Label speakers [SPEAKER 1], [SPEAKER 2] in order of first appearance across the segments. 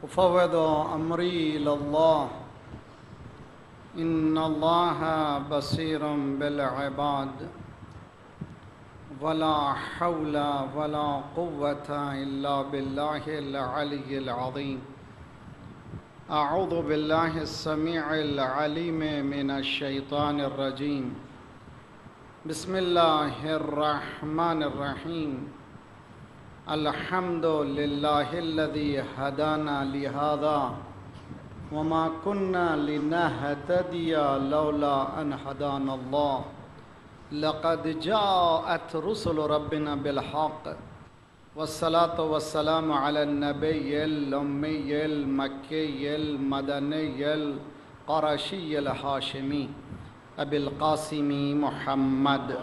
[SPEAKER 1] أفوض أمري إلى الله إن الله بصير بالعباد ولا حول ولا قوة إلا بالله العلي العظيم أعوذ بالله السميع العليم من الشيطان الرجيم بسم الله الرحمن الرحيم الحمد لله الذي هدانا لهذا وما كنا لنهتدي لولا أن هدانا الله لقد جاءت رسل ربنا بالحق والصلاة والسلام على النبي الأمي المكي المدني القرشي الهاشمي أبي القاسم محمد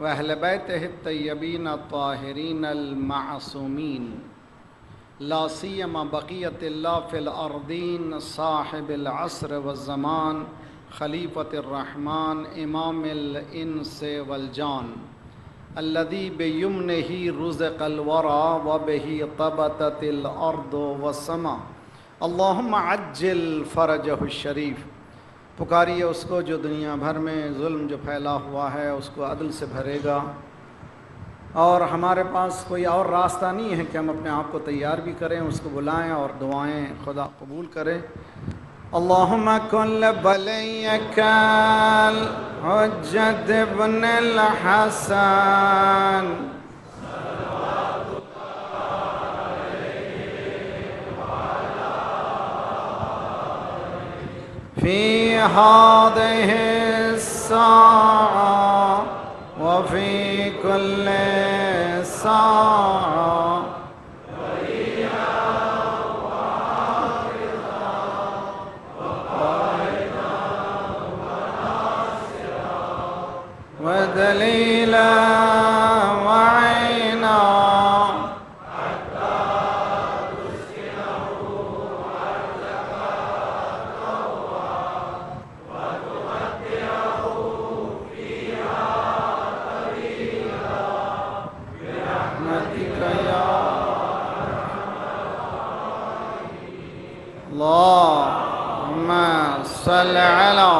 [SPEAKER 1] وأهل بيته الطيبين الطاهرين المعصومين لا سيما بقية الله في الأرضين صاحب العصر والزمان خليفة الرحمن إمام الإنس والجان الذي بيمنه رزق الورى وبه طبتت الأرض والسماء اللهم عجل فرجه الشريف. پکاریے اس کو جو دنیا بھر میں ظلم جو پھیلا ہوا ہے اس کو عدل سے بھرے گا، اور ہمارے پاس کوئی اور راستہ نہیں ہے کہ ہم اپنے آپ کو تیار بھی کریں، اس کو بلائیں اور دعائیں خدا قبول کرے. اللہم کن ولیک الحجۃ ابن الحسن في هذه الساعة وفي كل ساعة ودليلا وعينا اللهم صل على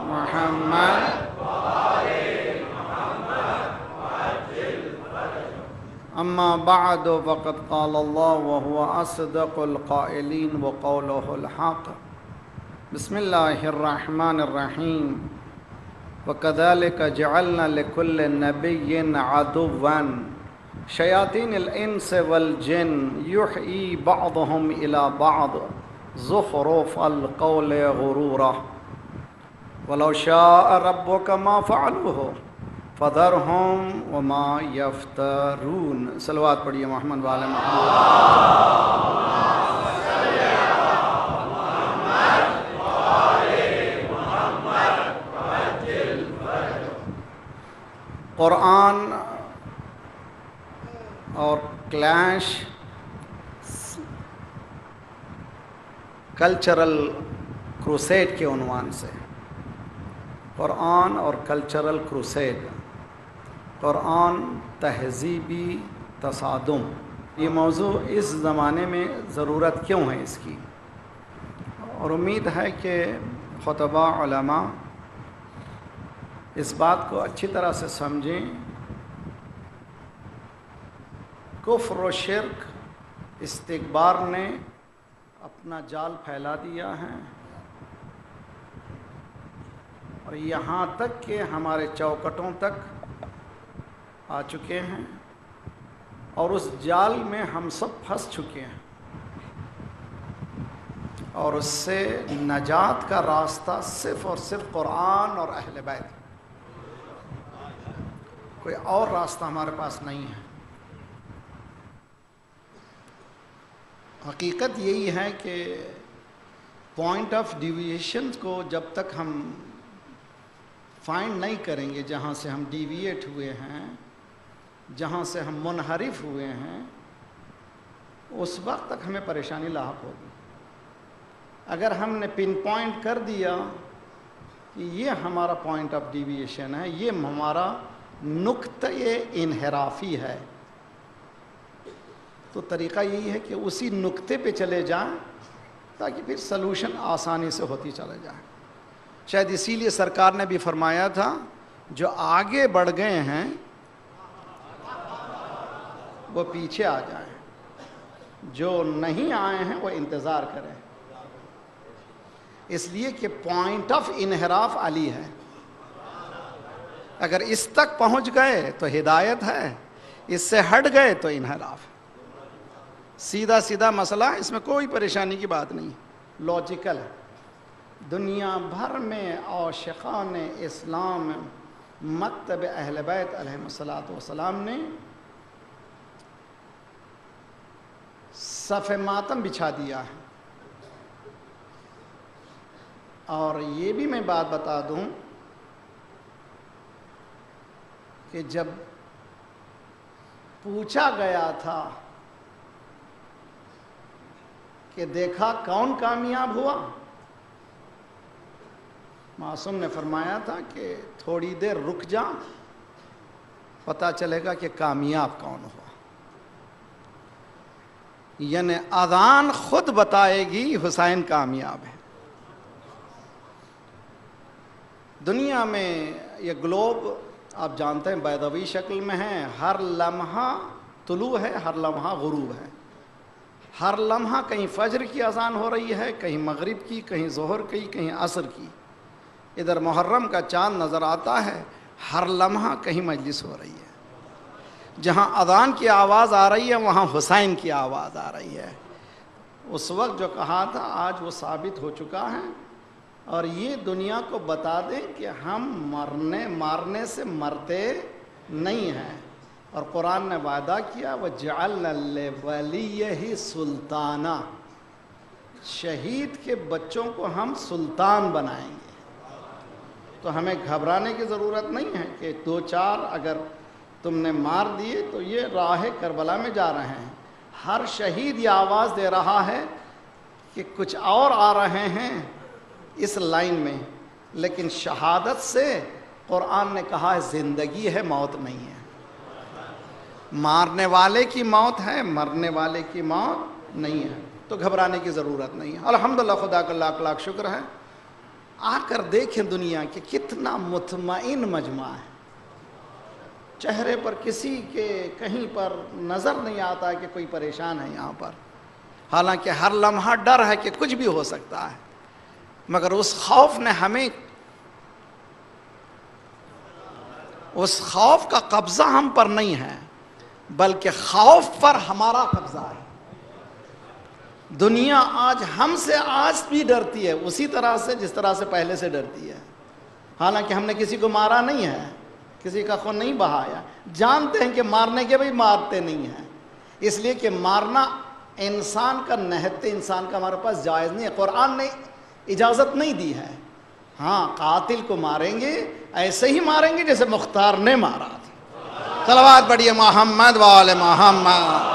[SPEAKER 1] محمد أما بعد فقد قال الله وهو أصدق القائلين وقوله الحق بسم الله الرحمن الرحيم وكذلك جعلنا لكل نبي عدوا شياطين الإنس والجن يحيي بعضهم إلى بعض زخرف القول غرورا ولو شاء ربك ما فعلوه فذرهم وما يفترون. صلوات پڑھیے محمد والے محمد. قرآن اور کلیش کلچرل کروسیڈ کے عنوان سے، قرآن اور کلچرل کروسیڈ، قرآن تہذیبی تصادم، یہ موضوع اس زمانے میں ضرورت کیوں ہے اس کی، اور امید ہے کہ خطباء علماء اس بات کو اچھی طرح سے سمجھیں. کفر و شرک استکبار نے اپنا جال پھیلا دیا ہے، اور یہاں تک کہ ہمارے چوکٹوں تک آ چکے ہیں، اور اس جال میں ہم سب پھنس چکے ہیں، اور اس سے نجات کا راستہ صرف اور صرف قرآن اور اہل بیت، کوئی اور راستہ ہمارے پاس نہیں ہے. حقیقت یہی ہے کہ پوائنٹ آف ڈیویشن کو جب تک ہم فائنڈ نہیں کریں گے، جہاں سے ہم ڈیویٹ ہوئے ہیں، جہاں سے ہم منحرف ہوئے ہیں، اس وقت تک ہمیں پریشانی لاحق ہوگی. اگر ہم نے پن پوائنٹ کر دیا کہ یہ ہمارا پوائنٹ آف ڈیویشن ہے، یہ ہمارا نقطہ انحرافی ہے، تو طریقہ یہی ہے کہ اسی نقطے پہ چلے جائیں تاکہ پھر سلوشن آسانی سے ہوتی چلے جائے۔ شاید اسی لیے سرکار نے بھی فرمایا تھا جو آگے بڑھ گئے ہیں وہ پیچھے آ جائیں، جو نہیں آئے ہیں وہ انتظار کریں، اس لیے کہ پوائنٹ آف انحراف علی ہے۔ اگر اس تک پہنچ گئے تو ہدایت ہے، اس سے ہٹ گئے تو انحراف ہے۔ سیدھا سیدھا مسئلہ، اس میں کوئی پریشانی کی بات نہیں، لاجیکل ہے۔ دنیا بھر میں عاشقان اسلام مکتب اہل بیت علیہ الصلوۃ والسلام نے صف ماتم بچھا دیا ہے۔ اور یہ بھی میں بات بتا دوں کہ جب پوچھا گیا تھا کہ دیکھا کون کامیاب ہوا، معصوم نے فرمایا تھا کہ تھوڑی دیر رک جا، پتہ چلے گا کہ کامیاب کون ہوا۔ یعنی اذان خود بتائے گی حسین کامیاب ہے۔ دنیا میں یہ گلوب آپ جانتے ہیں بیضوی شکل میں ہے، ہر لمحہ طلوع ہے، ہر لمحہ غروب ہے، ہر لمحہ کہیں فجر کی اذان ہو رہی ہے، کہیں مغرب کی، کہیں ظہر کی، کہیں عصر کی۔ ادھر محرم کا چاند نظر آتا ہے، ہر لمحہ کہیں مجلس ہو رہی ہے، جہاں اذان کی آواز آ رہی ہے وہاں حسین کی آواز آ رہی ہے۔ اس وقت جو کہا تھا آج وہ ثابت ہو چکا ہے، اور یہ دنیا کو بتا دیں کہ ہم مارنے سے مرتے نہیں ہیں، اور قرآن نے وعدہ کیا وَجَعَلْنَا لِوَلِيِّهِ سُلْطَانًا، شہید کے بچوں کو ہم سلطان بنائیں گے۔ تو ہمیں گھبرانے کی ضرورت نہیں ہے کہ دو چار اگر تم نے مار دیے تو یہ راہ کربلا میں جا رہے ہیں۔ ہر شہید یہ آواز دے رہا ہے کہ کچھ اور آ رہے ہیں اس لائن میں، لیکن شہادت سے قرآن نے کہا ہے زندگی ہے، موت نہیں ہے۔ مارنے والے کی موت ہے، مرنے والے کی موت نہیں ہے، تو گھبرانے کی ضرورت نہیں ہے۔ الحمدللہ، خدا کا لاکھ لاکھ شکر ہے۔ آ کر دیکھیں دنیا کہ کتنا مطمئن مجمع ہے، چہرے پر کسی کے کہیں پر نظر نہیں آتا کہ کوئی پریشان ہے یہاں پر، حالانکہ ہر لمحہ ڈر ہے کہ کچھ بھی ہو سکتا ہے، مگر اس خوف نے ہمیں، اس خوف کا قبضہ ہم پر نہیں ہے بلکہ خوف پر ہمارا قبضہ ہے۔ دنیا آج ہم سے آج بھی ڈرتی ہے اسی طرح سے جس طرح سے پہلے سے ڈرتی ہے، حالانکہ ہم نے کسی کو مارا نہیں ہے، کسی کا خون نہیں بہایا، جانتے ہیں کہ مارنے کے بھی مارتے نہیں ہیں، اس لیے کہ مارنا انسان کا، نہتے انسان کا ہمارے پاس جائز نہیں ہے، قرآن نے اجازت نہیں دی ہے۔ ہاں قاتل کو ماریں گے، ایسے ہی ماریں گے جیسے مختار نے مارا تھا۔ صلوات پڑھیے محمد وآل محمد۔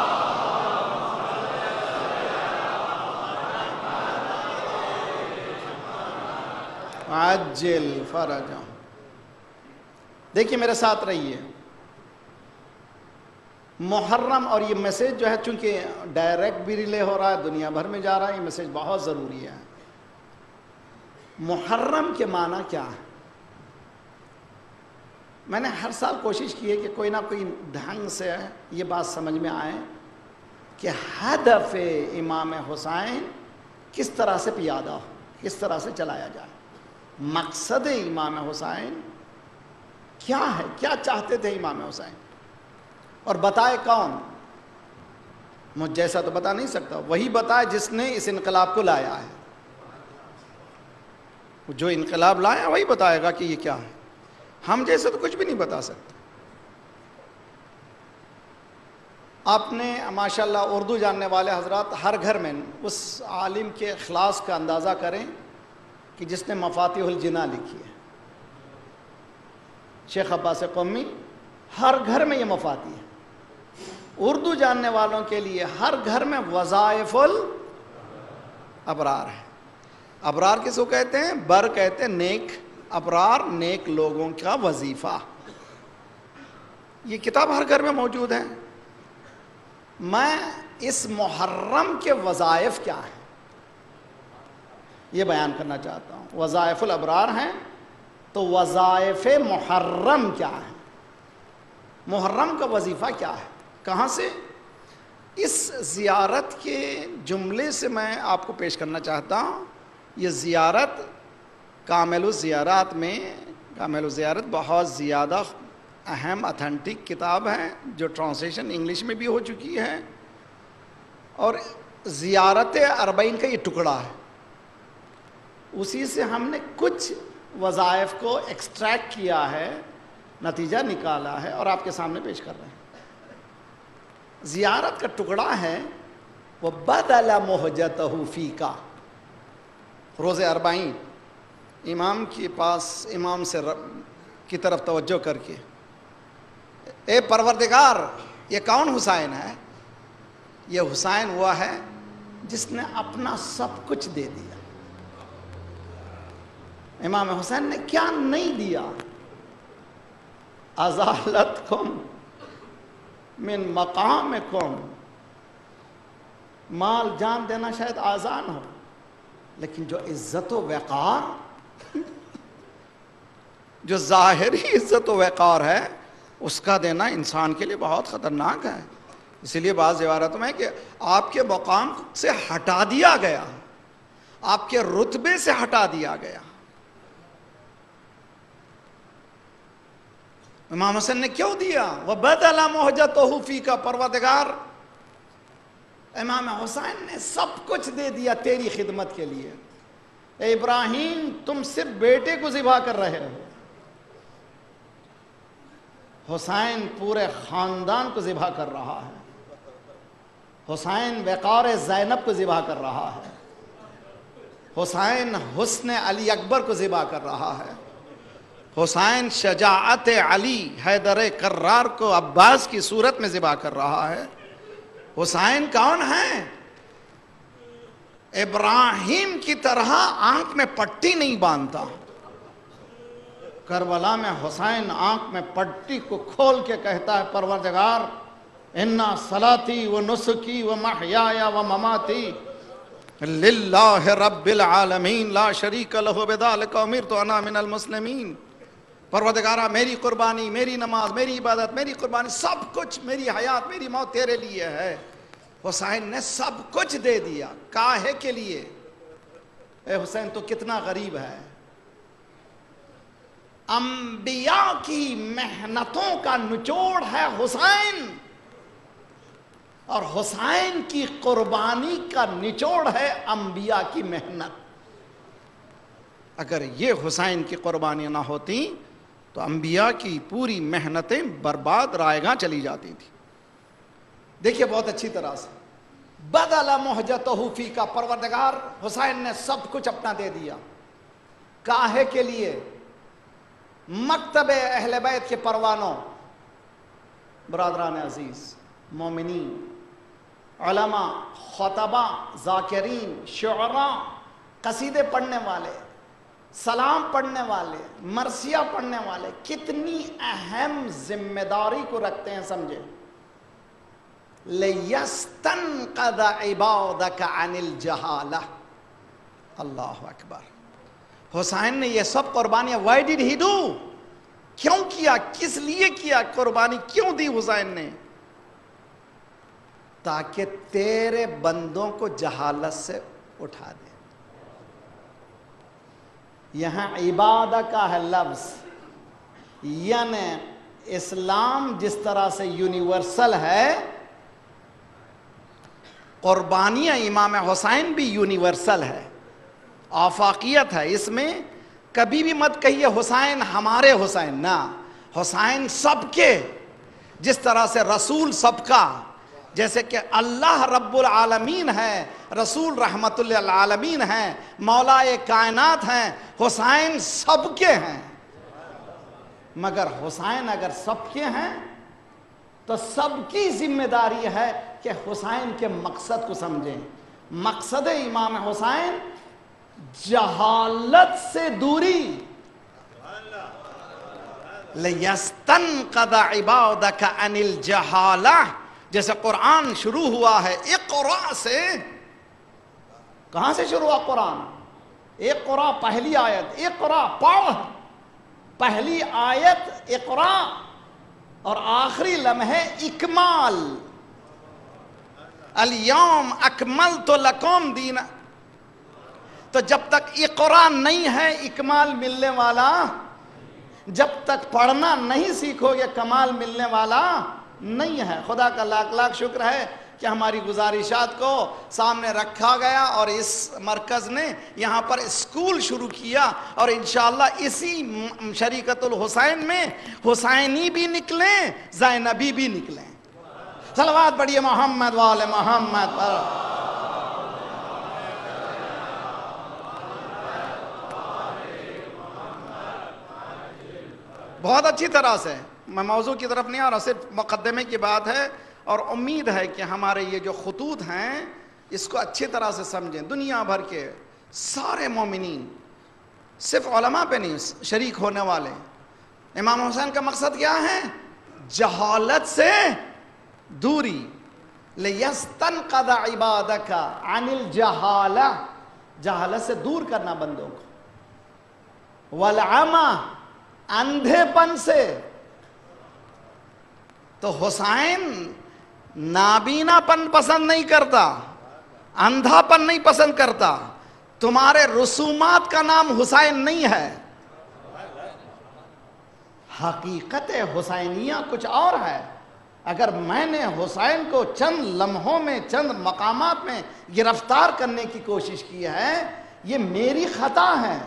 [SPEAKER 1] عجل فرجہم۔ دیکھیے میرے ساتھ رہیے، محرم، اور یہ میسیج جو ہے چونکہ ڈائریکٹ بھی ریلے ہو رہا ہے، دنیا بھر میں جا رہا ہے، یہ میسیج بہت ضروری ہے۔ محرم کے معنی کیا ہے؟ میں نے ہر سال کوشش کی ہے کہ کوئی نہ کوئی ڈھنگ سے یہ بات سمجھ میں آئے کہ ہدف امام حسین کس طرح سے پیادہ ہو، کس طرح سے چلایا جائے۔ مقصد امام حسین کیا ہے، کیا چاہتے تھے امام حسین، اور بتائے کون؟ مجھ جیسا تو بتا نہیں سکتا، وہی بتائے جس نے اس انقلاب کو لایا ہے۔ جو انقلاب لایا وہی بتائے گا کہ یہ کیا ہے، ہم جیسے تو کچھ بھی نہیں بتا سکتے۔ آپ نے ماشاءاللہ اردو جاننے والے حضرات ہر گھر میں اس عالم کے اخلاص کا اندازہ کریں کہ جس نے مفاتیح الجناں لکھی ہے، شیخ عباس قمی، ہر گھر میں یہ مفاتیح ہے۔ اردو جاننے والوں کے لیے ہر گھر میں وظائف الابرار ہے۔ ابرار کس کو کہتے ہیں؟ بر کہتے ہیں نیک ابرار نیک لوگوں کا وظیفہ. یہ کتاب ہر گھر میں موجود ہے. میں اس محرم کے وظائف کیا ہیں یہ بیان کرنا چاہتا ہوں. وظائف الابرار ہیں تو وظائف محرم کیا ہیں؟ محرم کا وظیفہ کیا ہے؟ کہاں سے؟ اس زیارت کے جملے سے میں آپ کو پیش کرنا چاہتا ہوں. یہ زیارت کامل الزیارات میں، کامل الزیارت بہت زیادہ اہم اتھینٹک کتاب ہے جو ٹرانسلیشن انگلش میں بھی ہو چکی ہے، اور زیارت اربعین کا یہ ٹکڑا ہے. اسی سے ہم نے کچھ وظائف کو ایکسٹریکٹ کیا ہے، نتیجہ نکالا ہے اور آپ کے سامنے پیش کر رہے ہیں. زیارت کا ٹکڑا ہے وَبَدَلَ مُحْجَتَهُ فِيكَ. روز اربعین امام کے پاس، امام سے کی طرف توجہ کر کے، اے پروردگار یہ کون حسین ہے؟ یہ حسین ہوا ہے جس نے اپنا سب کچھ دے دیا. امام حسین نے کیا نہیں دیا؟ ازالتکم من مقامکم. مال جان دینا شاید آسان ہو، لیکن جو عزت و وقار، جو ظاہری عزت و وقار ہے، اس کا دینا انسان کے لیے بہت خطرناک ہے. اسی لیے بعض روایتوں میں کہ آپ کے مقام سے ہٹا دیا گیا، آپ کے رتبے سے ہٹا دیا گیا. امام حسین نے کیوں دیا؟ وَبَدَلَ مُحْجَتَهُ فِيكَ. پروردگار امام حسین نے سب کچھ دے دیا تیری خدمت کے لیے. اے ابراہیم تم صرف بیٹے کو ذبح کر رہے ہو، حسین پورے خاندان کو ذبح کر رہا ہے. حسین وقار زینب کو ذبح کر رہا ہے. حسین حسن علی اکبر کو ذبح کر رہا ہے. حسین شجاعت علی حیدر کرار کو عباس کی صورت میں ذبح کر رہا ہے. حسین کون ہے؟ ابراہیم کی طرح آنکھ میں پٹی نہیں باندھتا. کربلا میں حسین آنکھ میں پٹی کو کھول کے کہتا ہے پروردگار انا صلاتی و نسکی و محیایا و مماتی للہ رب العالمین لا شریک لہ بذالک امرت انا من المسلمین. پروردگارہ میری قربانی، میری نماز، میری عبادت، میری قربانی، سب کچھ، میری حیات، میری موت تیرے لیے ہے. حسین نے سب کچھ دے دیا. کاہے کے لیے؟ اے حسین تو کتنا غریب ہے. انبیاء کی محنتوں کا نچوڑ ہے حسین، اور حسین کی قربانی کا نچوڑ ہے انبیاء کی محنت. اگر یہ حسین کی قربانیاں نہ ہوتی تو انبیاء کی پوری محنتیں برباد رائیگاں چلی جاتی تھی. دیکھیے بہت اچھی طرح سے بدل محجتہ فیک. پروردگار حسین نے سب کچھ اپنا دے دیا. کاہے کے لیے؟ مکتب اہل بیت کے پروانوں، برادران عزیز، مومنین، علماء، خطباء، ذاکرین، شعراء، قصیدے پڑھنے والے، سلام پڑھنے والے، مرثیہ پڑھنے والے کتنی اہم ذمہ داری کو رکھتے ہیں سمجھے. لِيَسْتَنْقَذَ عِبَادَكَ عَنِ الْجَهَالَةِ. اللہ اکبر. حسین نے یہ سب قربانیاں why did he do؟ کیوں کیا؟ کس لیے کیا؟ قربانی کیوں دی حسین نے؟ تاکہ تیرے بندوں کو جہالت سے اٹھا دے. یہاں عبادہ کا ہے لفظ، یعنی اسلام جس طرح سے یونیورسل ہے، قربانیاں امام حسین بھی یونیورسل ہے، آفاقیت ہے. اس میں کبھی بھی مت کہیے حسین ہمارے حسین، نہ، حسین سب کے. جس طرح سے رسول سب کا، جیسے کہ اللہ رب العالمین ہے، رسول رحمت للعالمین ہیں، مولا کائنات ہیں، حسین سب کے ہیں. مگر حسین اگر سب کے ہیں تو سب کی ذمہ داری ہے کہ حسین کے مقصد کو سمجھیں. مقصد امام حسین جہالت سے دوری،
[SPEAKER 2] لِيَسْتَنْقَذَ عِبَادَكَ عَنِ الْجَهَالَةِ، جیسے قرآن شروع ہوا ہے اقرأ سے. کہاں سے شروع ہوا قرآن؟ اقرأ، پہلی آیت اقرأ، پڑھ. پہلی آیت اقرأ اور آخری لمحے اکمال. اليوم اکملت لکم دینا. تو جب تک اقرأ نہیں ہے اکمال ملنے والا، جب تک پڑھنا نہیں سیکھو گے کمال ملنے والا نہیں ہے. خدا کا لاکھ لاکھ شکر ہے کہ ہماری گزارشات کو سامنے رکھا گیا اور اس مرکز نے یہاں پر اسکول شروع کیا، اور انشاءاللہ اسی شریکت الحسین میں حسینی بھی نکلیں، زینبی بھی نکلیں. صلوات پڑھیے محمد وآل محمد پر. بہت اچھی طرح سے میں موضوع کی طرف نہیں آ رہا، صرف مقدمے کی بات ہے، اور امید ہے کہ ہمارے یہ جو خطوط ہیں اس کو اچھی طرح سے سمجھیں. دنیا بھر کے سارے مومنین، صرف علماء پہ نہیں، شریک ہونے والے. امام حسین کا مقصد کیا ہے؟ جہالت سے دوری. لِيَسْتَنْقَذَ عِبَادَكَ عَنِ الْجَهَالَةِ، جہالت سے دور کرنا بندوں کو. وَالْعَمَى، اندھے پن سے. تو حسین نابینا پن پسند نہیں کرتا، اندھا پن نہیں پسند کرتا. تمہارے رسومات کا نام حسین نہیں ہے. حقیقت حسینیہ کچھ اور ہے. اگر میں نے حسین کو چند لمحوں میں، چند مقامات میں گرفتار کرنے کی کوشش کی ہے، یہ میری خطا ہے.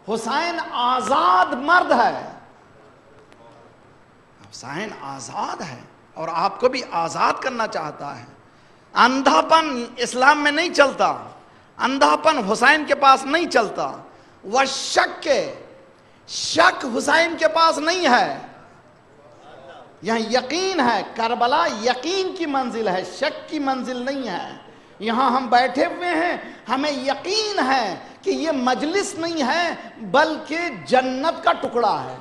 [SPEAKER 2] حسین آزاد مرد ہے، حسین آزاد ہے اور آپ کو بھی آزاد کرنا چاہتا ہے. اندھا پن اسلام میں نہیں چلتا، اندھا پن حسین کے پاس نہیں چلتا. وشک، شک حسین کے پاس نہیں ہے. یہاں یقین ہے. کربلا یقین کی منزل ہے، شک کی منزل نہیں ہے. یہاں ہم بیٹھے ہوئے ہیں، ہمیں یقین ہے کہ یہ مجلس نہیں ہے بلکہ جنت کا ٹکڑا ہے.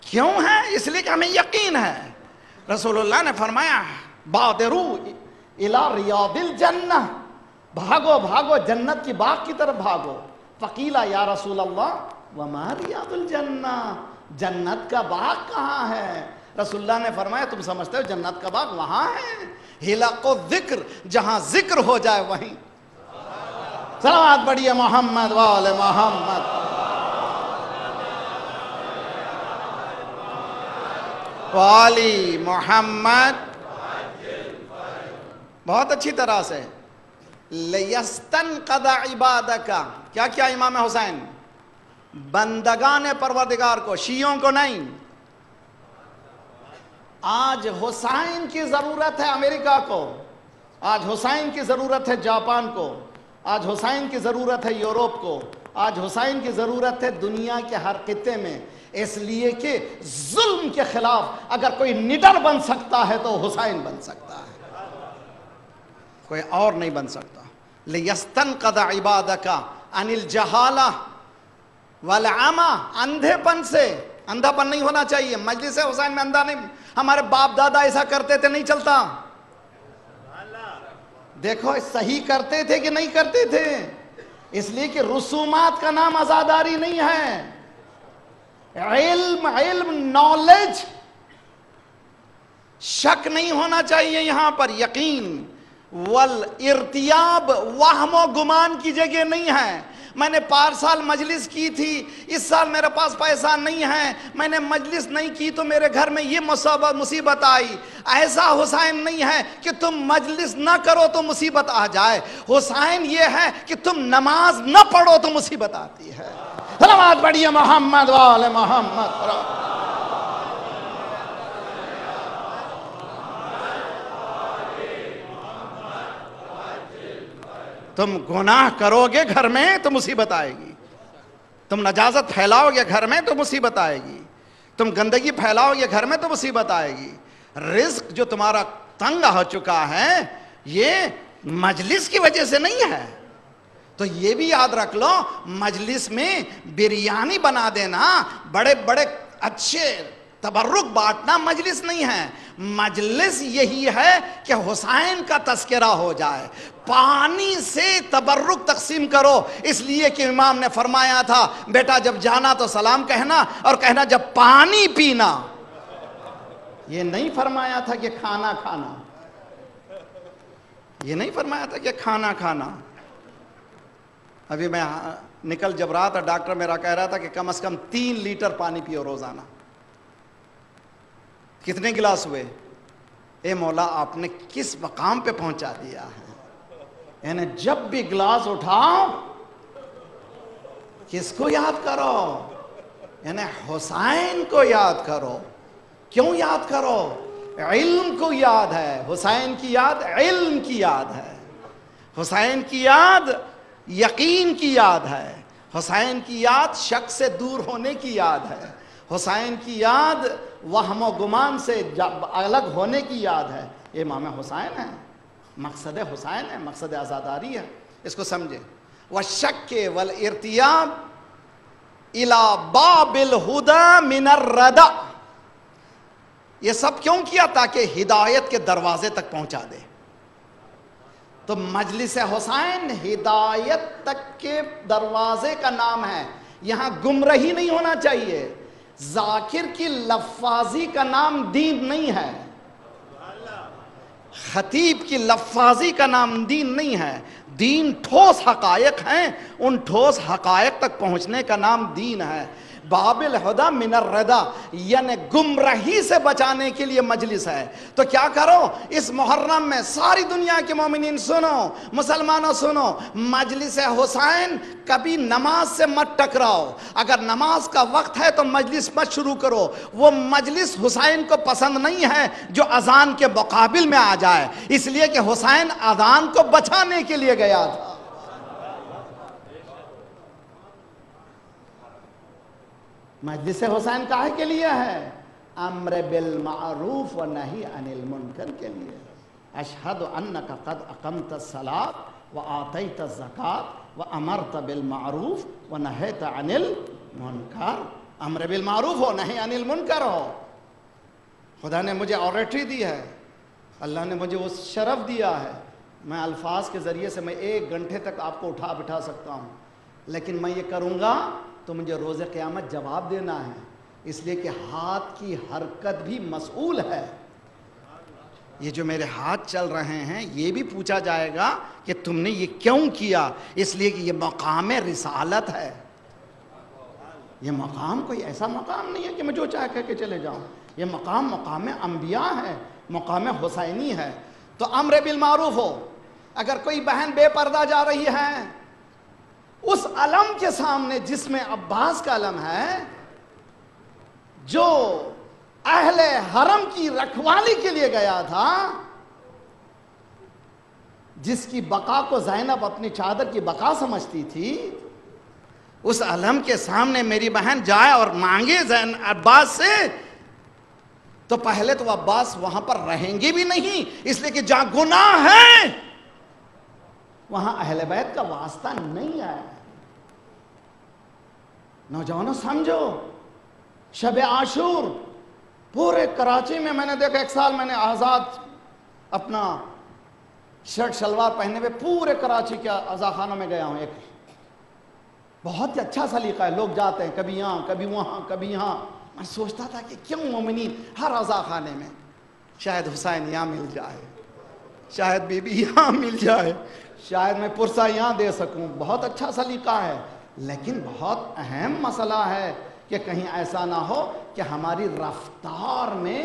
[SPEAKER 2] کیوں ہے؟ اس لیے کہ ہمیں یقین ہے. رسول اللہ نے فرمایا بادرو الی ریاض الجنہ، بھاگو بھاگو جنت کی باغ کی طرف بھاگو. فقیلا یا رسول اللہ وما ریاض الجنہ، جنت کا باغ کہاں ہے؟ رسول اللہ نے فرمایا تم سمجھتے ہو جنت کا باغ وہاں ہے، حلق الذکر، جہاں ذکر ہو جائے وہیں. صلوات پڑھیے محمد وآل محمد. والی محمد. بہت اچھی طرح سے. لِيَسْتَنْقَذَ عِبَادَكَ، کیا کیا امام حسین؟ بندگان پروردگار کو، شیعوں کو نہیں. آج حسین کی ضرورت ہے امریکہ کو، آج حسین کی ضرورت ہے جاپان کو، آج حسین کی ضرورت ہے یورپ کو، آج حسین کی ضرورت ہے دنیا کے ہر خطے میں. اس لیے کہ ظلم کے خلاف اگر کوئی نڈر بن سکتا ہے تو حسین بن سکتا ہے، کوئی اور نہیں بن سکتا. لِيَسْتَنْقَذَ عِبَادَكَ عَنِ الْجَهَالَةِ وَالْعَمَى، اندھے پن سے. اندھا پن نہیں ہونا چاہیے. مجلس حسین میں اندھا نہیں. ہمارے باپ دادا ایسا کرتے تھے، نہیں چلتا. دیکھو صحیح کرتے تھے کہ نہیں کرتے تھے. اس لیے کہ رسومات کا نام عزاداری نہیں ہے. علم نالج. شک نہیں ہونا چاہیے یہاں پر، یقین. والارتیاب، وہم و گمان کی جگہ نہیں ہے. میں نے 5 سال مجلس کی تھی، اس سال میرے پاس پیسہ نہیں ہے، میں نے مجلس نہیں کی تو میرے گھر میں یہ مصیبت آئی. ایسا حسین نہیں ہے کہ تم مجلس نہ کرو تو مصیبت آ جائے. حسین یہ ہے کہ تم نماز نہ پڑھو تو مصیبت آتی ہے. صلوات پڑھیے محمد وآل محمد. تم گناہ کرو گے گھر میں تو مصیبت آئے گی. تم نجاست پھیلاؤ گے گھر میں تو مصیبت آئے گی. تم گندگی پھیلاؤ گے گھر میں تو مصیبت آئے گی. رزق جو تمہارا تنگ ہو چکا ہے یہ مجلس کی وجہ سے نہیں ہے. تو یہ بھی یاد رکھ لو، مجلس میں بریانی بنا دینا، بڑے بڑے اچھے تبرک بانٹنا مجلس نہیں ہے. مجلس یہی ہے کہ حسین کا تذکرہ ہو جائے. پانی سے تبرک تقسیم کرو، اس لیے کہ امام نے فرمایا تھا بیٹا جب جانا تو سلام کہنا، اور کہنا جب پانی پینا. یہ نہیں فرمایا تھا کہ کھانا کھانا، یہ نہیں فرمایا تھا کہ کھانا کھانا. ابھی میں نکل جب رہا تھا، ڈاکٹر میرا کہہ رہا تھا کہ کم از کم 3 لیٹر پانی پیو روزانہ. کتنے گلاس ہوئے؟ اے مولا آپ نے کس مقام پہ پہنچا دیا ہے. یعنی جب بھی گلاس اٹھاؤ کس کو یاد کرو؟ یعنی حسین کو یاد کرو. کیوں یاد کرو؟ علم کو یاد ہے. حسین کی یاد علم کی یاد ہے. حسین کی یاد یقین کی یاد ہے. حسین کی یاد شک سے دور ہونے کی یاد ہے. حسین کی یاد وہم و گمان سے الگ ہونے کی یاد ہے. یہ امام حسین ہے، مقصد حسین ہے، مقصد عزاداری ہے. اس کو سمجھے. وَالشَّكِّ وَالْإِرْتِيَابِ إِلَى بَابِ الْهُدَى مِنَ الرَّدَى. یہ سب کیوں کیا؟ تاکہ ہدایت کے دروازے تک پہنچا دے. تو مجلس حسین ہدایت تک کے دروازے کا نام ہے. یہاں گمراہی نہیں ہونا چاہیے. ذاکر کی لفاظی کا نام دین نہیں ہے. خطیب کی لفاظی کا نام دین نہیں ہے. دین ٹھوس حقائق ہیں، ان ٹھوس حقائق تک پہنچنے کا نام دین ہے. باب الہدی من الردی، یعنی گمراہی سے بچانے کے لیے مجلس ہے. تو کیا کرو اس محرم میں؟ ساری دنیا کے مومنین سنو، مسلمانوں سنو، مجلس حسین کبھی نماز سے مت ٹکراؤ. اگر نماز کا وقت ہے تو مجلس مت شروع کرو. وہ مجلس حسین کو پسند نہیں ہے جو اذان کے مقابل میں آ جائے، اس لیے کہ حسین اذان کو بچانے کے لیے گیا تھا. مجلس حسین کاہے کے لیے ہے؟ امر بالمعروف و نہی عن المنکر کے لیے. اشہد انک قد اقمت الصلاۃ و آتیت الزکاۃ و امرت بالمعروف و نہیت عن المنکر. امر بالمعروف ہو، نہی عن المنکر ہو. خدا نے مجھے آتھارٹی دی ہے، اللہ نے مجھے وہ شرف دیا ہے. میں الفاظ کے ذریعے سے میں 1 گھنٹے تک آپ کو اٹھا بٹھا سکتا ہوں، لیکن میں یہ کروں گا تو مجھے روز قیامت جواب دینا ہے. اس لیے کہ ہاتھ کی حرکت بھی مسئول ہے. یہ جو میرے ہاتھ چل رہے ہیں یہ بھی پوچھا جائے گا کہ تم نے یہ کیوں کیا. اس لیے کہ یہ مقام رسالت ہے. یہ مقام کوئی ایسا مقام نہیں ہے کہ میں جو چاہے کہہ کے چلے جاؤں. یہ مقام انبیاء ہے، مقام حسینی ہے. تو امر بالمعروف ہو. اگر کوئی بہن بے پردہ جا رہی ہے، اس علم کے سامنے جس میں عباس کا علم ہے، جو اہل حرم کی رکھوالی کے لیے گیا تھا، جس کی بقا کو زینب اپنی چادر کی بقا سمجھتی تھی، اس علم کے سامنے میری بہن جائے اور مانگے عباس سے، تو پہلے تو عباس وہاں پر رہیں گے بھی نہیں، اس لیے کہ جہاں گناہ ہے وہاں اہل بیت کا واسطہ نہیں ہے. نوجوانوں سمجھو، شب عاشور پورے کراچی میں نے دیکھا. 1 سال میں نے آزاد اپنا شرٹ شلوار پہنے ہوئے پورے کراچی کے عزاخانوں میں گیا ہوں. ایک بہت ہی اچھا سلیقہ ہے، لوگ جاتے ہیں کبھی یہاں کبھی وہاں کبھی یہاں. میں سوچتا تھا کہ کیوں مومنین ہر عزاخانے میں شاید حسین یہاں مل جائے، شاید بی بی یہاں مل جائے، شاید میں پرسہ یہاں دے سکوں. بہت اچھا سلیقہ ہے، لیکن بہت اہم مسئلہ ہے کہ کہیں ایسا نہ ہو کہ ہماری رفتار میں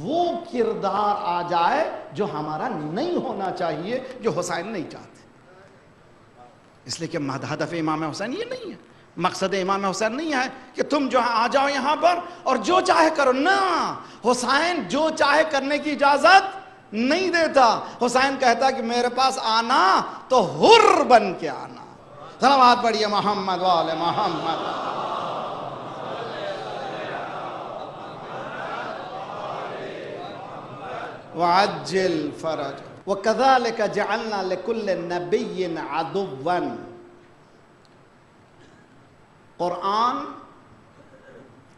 [SPEAKER 2] وہ کردار آ جائے جو ہمارا نہیں ہونا چاہیے، جو حسین نہیں چاہتے. اس لیے کہ ہدف امام حسین یہ نہیں ہے، مقصد امام حسین نہیں ہے کہ تم جو آ جاؤ یہاں پر اور جو چاہے کرو. نہ، حسین جو چاہے کرنے کی اجازت نہیں دیتا. حسین کہتا کہ میرے پاس آنا تو حر بن کے آنا. صلوات پڑھیے محمد وآل محمد. وعجل فرج. وَكَذَلِكَ جَعَلْنَا لِكُلِّ نَبِيٍّ عَدُوًّا قرآن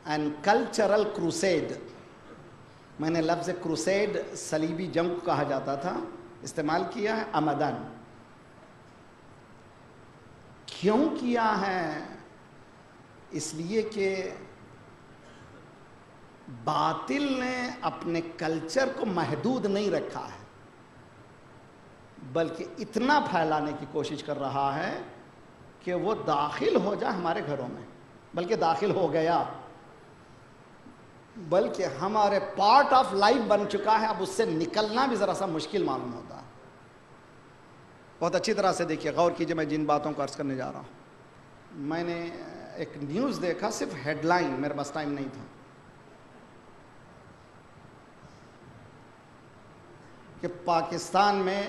[SPEAKER 2] اینڈ کلچرل کروسیڈ. میں نے لفظ کروسیڈ صلیبی جنگ کو کہا جاتا تھا استعمال کیا ہے عمدن. کیوں کیا ہے؟ اس لیے کہ باطل نے اپنے کلچر کو محدود نہیں رکھا ہے، بلکہ اتنا پھیلانے کی کوشش کر رہا ہے کہ وہ داخل ہو جائے ہمارے گھروں میں، بلکہ داخل ہو گیا، بلکہ ہمارے پارٹ آف لائف بن چکا ہے. اب اس سے نکلنا بھی ذرا سا مشکل معلوم ہوتا ہے. بہت اچھی طرح سے دیکھیے، غور کیجئے میں جن باتوں کو عرض کرنے جا رہا ہوں. میں نے ایک نیوز دیکھا، صرف ہیڈ لائن، میرے پاس ٹائم نہیں تھا، کہ پاکستان میں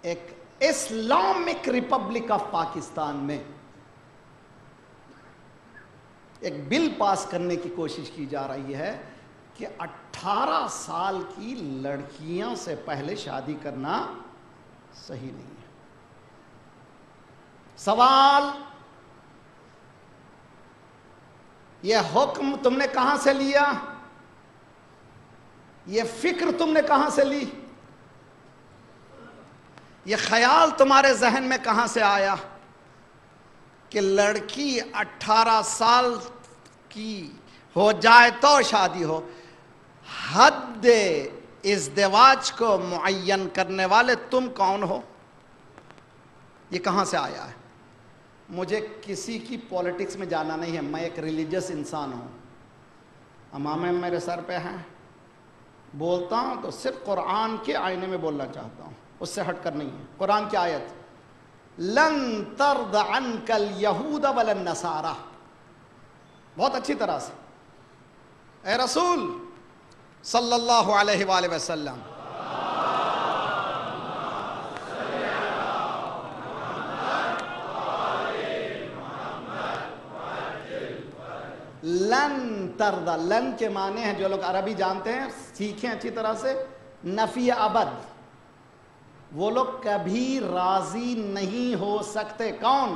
[SPEAKER 2] ایک اسلامک ریپبلک آف پاکستان میں ایک بل پاس کرنے کی کوشش کی جا رہی ہے کہ 18 سال کی لڑکیاں سے پہلے شادی کرنا صحیح نہیں ہے. سوال، یہ حکم تم نے کہاں سے لیا؟ یہ فکر تم نے کہاں سے لی؟ یہ خیال تمہارے ذہن میں کہاں سے آیا کہ لڑکی 18 سال کی ہو جائے تو شادی ہو؟ حد ازدواج کو معین کرنے والے تم کون ہو؟ یہ کہاں سے آیا ہے؟ مجھے کسی کی پولیٹکس میں جانا نہیں ہے، میں ایک ریلیجس انسان ہوں، امامے میرے سر پہ ہیں، بولتا ہوں تو صرف قرآن کے آئینے میں بولنا چاہتا ہوں، اس سے ہٹ کر نہیں ہے. قرآن کی آیت، لن ترض عنک الیہود ولا النصارى، بہت اچھی طرح سے، اے رسول صلی اللہ علیہ وآلہ وسلم، لن ترضى، لن کے معنی ہیں جو لوگ عربی جانتے ہیں سیکھیں اچھی طرح سے، نفی ابد، وہ لوگ کبھی راضی نہیں ہو سکتے. کون؟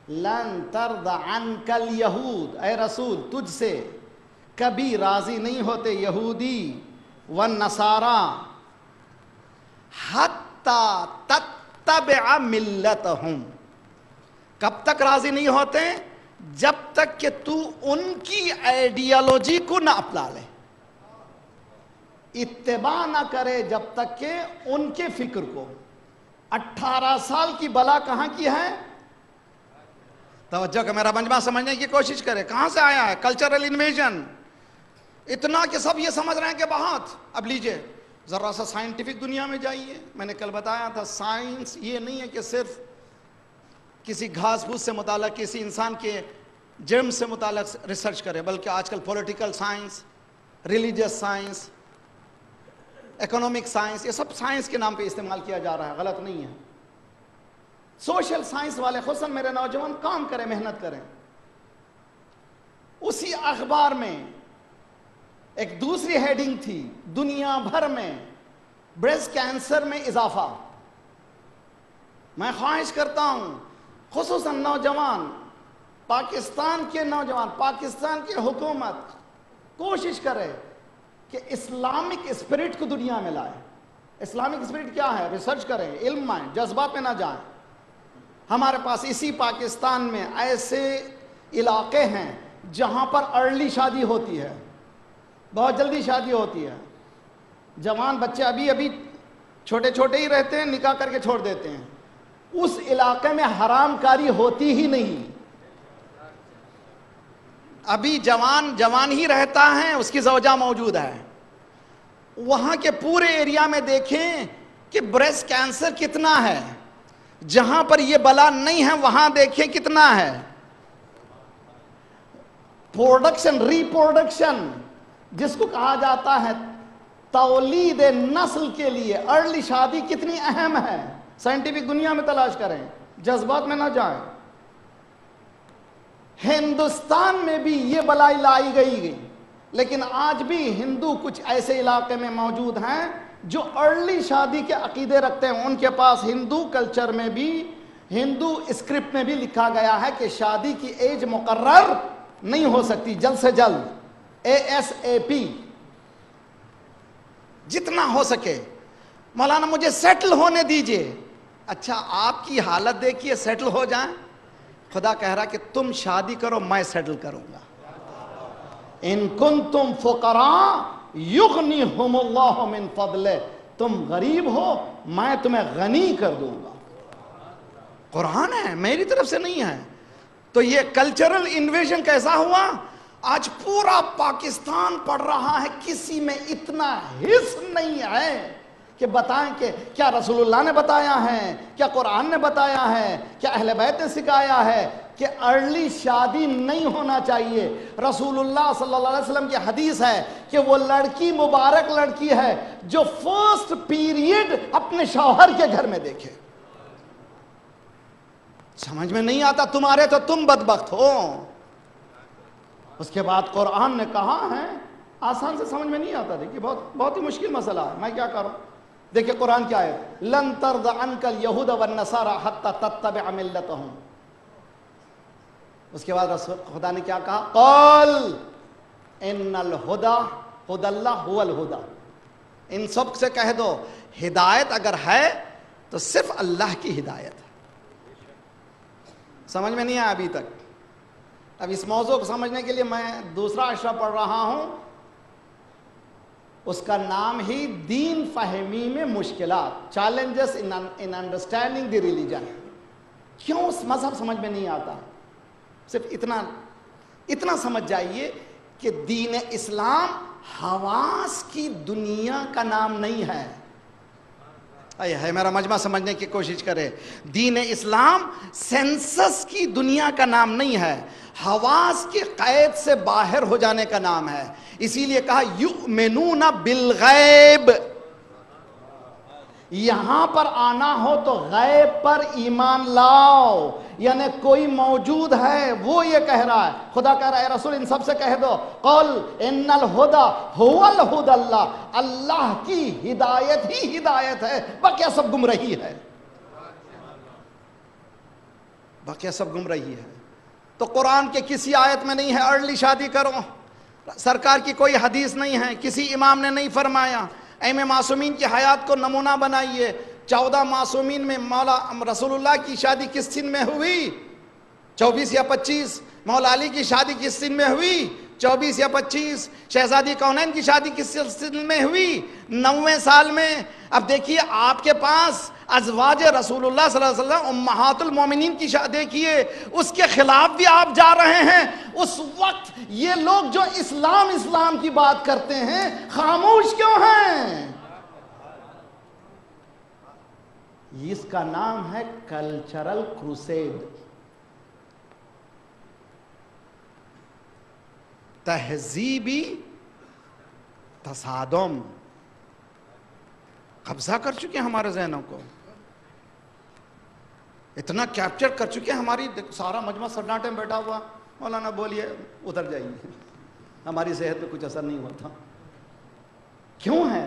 [SPEAKER 2] لن ترضى عنك اليہود، اے رسول تجھ سے کبھی راضی نہیں ہوتے یہودی والنصارى حتی تتبع ملتہم، کب تک راضی نہیں ہوتے؟ جب تک کہ تو ان کی آئیڈیالوجی کو نہ اپنا لے، اتباع نہ کرے جب تک کہ ان کے فکر کو. 18 سال کی بلا کہاں کی ہے؟ توجہ کا میرا مجمع سمجھنے کی کوشش کرے، کہاں سے آیا ہے؟ Cultural invasion. اتنا کہ سب یہ سمجھ رہے ہیں کہ بہت. اب لیجئے ذرا سا سائنٹیفک دنیا میں جائیے. میں نے کل بتایا تھا سائنس یہ نہیں ہے کہ صرف کسی گھاس پھوس سے متعلق، کسی انسان کے جرم سے متعلق ریسرچ کرے، بلکہ آج کل political science, religious science, economic science, یہ سب سائنس کے نام پہ استعمال کیا جا رہا ہے. غلط نہیں ہے. سوشل سائنس والے خصوصاً میرے نوجوان کام کریں، محنت کریں. اسی اخبار میں ایک دوسری ہیڈنگ تھی، دنیا بھر میں بریسٹ کینسر میں اضافہ. میں خواہش کرتا ہوں خصوصاً نوجوان، پاکستان کے نوجوان، پاکستان کی حکومت کوشش کرے کہ اسلامک اسپرٹ کو دنیا میں لائے. اسلامک اسپرٹ کیا ہے؟ ریسرچ کریں، علم میں، جذبات میں نہ جائیں. ہمارے پاس اسی پاکستان میں ایسے علاقے ہیں جہاں پر ارلی شادی ہوتی ہے، بہت جلدی شادی ہوتی ہے. جوان بچے ابھی چھوٹے چھوٹے ہی رہتے ہیں، نکاح کر کے چھوڑ دیتے ہیں. اس علاقے میں حرام کاری ہوتی ہی نہیں. ابھی جوان ہی رہتا ہے، اس کی زوجہ موجود ہے. وہاں کے پورے ایریا میں دیکھیں کہ بریسٹ کینسر کتنا ہے. جہاں پر یہ بلا نہیں ہے وہاں دیکھیں کتنا ہے. پروڈکشن، ریپروڈکشن جس کو کہا جاتا ہے تولید نسل کے لیے ارلی شادی کتنی اہم ہے. سائنٹیفک دنیا میں تلاش کریں، جذبات میں نہ جائیں. ہندوستان میں بھی یہ بلائی لائی گئی، لیکن آج بھی ہندو کچھ ایسے علاقے میں موجود ہیں جو ارلی شادی کے عقیدے رکھتے ہیں. ان کے پاس ہندو کلچر میں بھی، ہندو اسکرپٹ میں بھی لکھا گیا ہے کہ شادی کی ایج مقرر نہیں ہو سکتی، جلد سے جلد ASAP جتنا ہو سکے۔ مولانا مجھے سیٹل ہونے دیجئے۔ اچھا آپ کی حالت دیکھیے، سیٹل ہو جائیں۔ خدا کہہ رہا کہ تم شادی کرو میں سیٹل کروں گا۔ ان کنتم فقراء یغنیہم اللہ من فضلہ، تم غریب ہو میں تمہیں غنی کر دوں گا۔ قرآن ہے، میری طرف سے نہیں ہے۔ تو یہ کلچرل انویژن کیسا ہوا؟ آج پورا پاکستان پڑھ رہا ہے، کسی میں اتنا حس نہیں ہے کہ بتائیں کہ کیا رسول اللہ نے بتایا ہے، کیا قرآن نے بتایا ہے، کیا اہل بیت نے سکھایا ہے کہ ارلی شادی نہیں ہونا چاہیے۔ رسول اللہ صلی اللہ علیہ وسلم کی حدیث ہے کہ وہ لڑکی مبارک لڑکی ہے جو فرسٹ پیریڈ اپنے شوہر کے گھر میں دیکھے۔ سمجھ میں نہیں آتا تمہارے تو تم بدبخت ہو۔ اس کے بعد قرآن نے کہا ہے، آسان سے سمجھ میں نہیں آتا، دیکھیے بہت ہی مشکل مسئلہ ہے، میں کیا کروں؟ دیکھیے قرآن کیا ہے، لن ترضى عنك اليهود والنصارى حتى تتبع ملتهم۔ اس کے بعد خدا نے کیا کہا، قال ان الہدی ہدی اللہ هو الہدی۔ ان سب سے کہہ دو ہدایت اگر ہے تو صرف اللہ کی ہدایت ہے۔ سمجھ میں نہیں آیا ابھی تک؟ اب اس موضوع کو سمجھنے کے لیے میں دوسرا اشرا پڑھ رہا ہوں، اس کا نام ہی دین فہمی میں مشکلات، challenges in understanding the religion. کیوں اس مذہب سمجھ میں نہیں آتا؟ صرف اتنا سمجھ جائیے کہ دین اسلام حواس کی دنیا کا نام نہیں ہے۔ ہے میرا مجمع سمجھنے کی کوشش کرے، دین اسلام سینسس کی دنیا کا نام نہیں ہے، حواس کے قید سے باہر ہو جانے کا نام ہے۔ اسی لیے کہا یؤمنون بالغیب، یہاں پر آنا ہو تو غیب پر ایمان لاؤ، یعنی کوئی موجود ہے وہ یہ کہہ رہا ہے۔ خدا کہہ رہا ہے رسول ان سب سے کہہ دو قل ان الہدی هو الہدی اللہ، اللہ کی ہدایت ہی ہدایت ہے، باقی سب گمراہی ہے، باقی سب گمراہی ہے۔ تو قرآن کے کسی آیت میں نہیں ہے ارلی شادی کرو، سرکار کی کوئی حدیث نہیں ہے، کسی امام نے نہیں فرمایا۔ ایم معصومین کی حیات کو نمونہ بنائیے، 14 معصومین میں مولا رسول اللہ کی شادی کس سن میں ہوئی؟ 24 یا 25۔ مولا علی کی شادی کس سن میں ہوئی؟ 24 یا 25۔ شہزادی کونین کی شادی کس سن میں ہوئی؟ 90 سال میں۔ اب دیکھیے آپ کے پاس ازواج رسول اللہ صلی اللہ علیہ وسلم امہات المومنین کی شادی دیکھیے، اس کے خلاف بھی آپ جا رہے ہیں۔ اس وقت یہ لوگ جو اسلام کی بات کرتے ہیں خاموش کیوں ہیں؟ اس کا نام ہے کلچرل کروسیڈ، تہذیبی تصادم قبضہ کر چکے ہیں ہمارے ذہنوں کو، اتنا کیپچر کر چکے ہیں ہماری۔ سارا مجمع سناٹے میں بیٹھا ہوا، مولانا بولیے ادھر جائیے، ہماری صحت پہ کچھ اثر نہیں ہوتا۔ کیوں ہے؟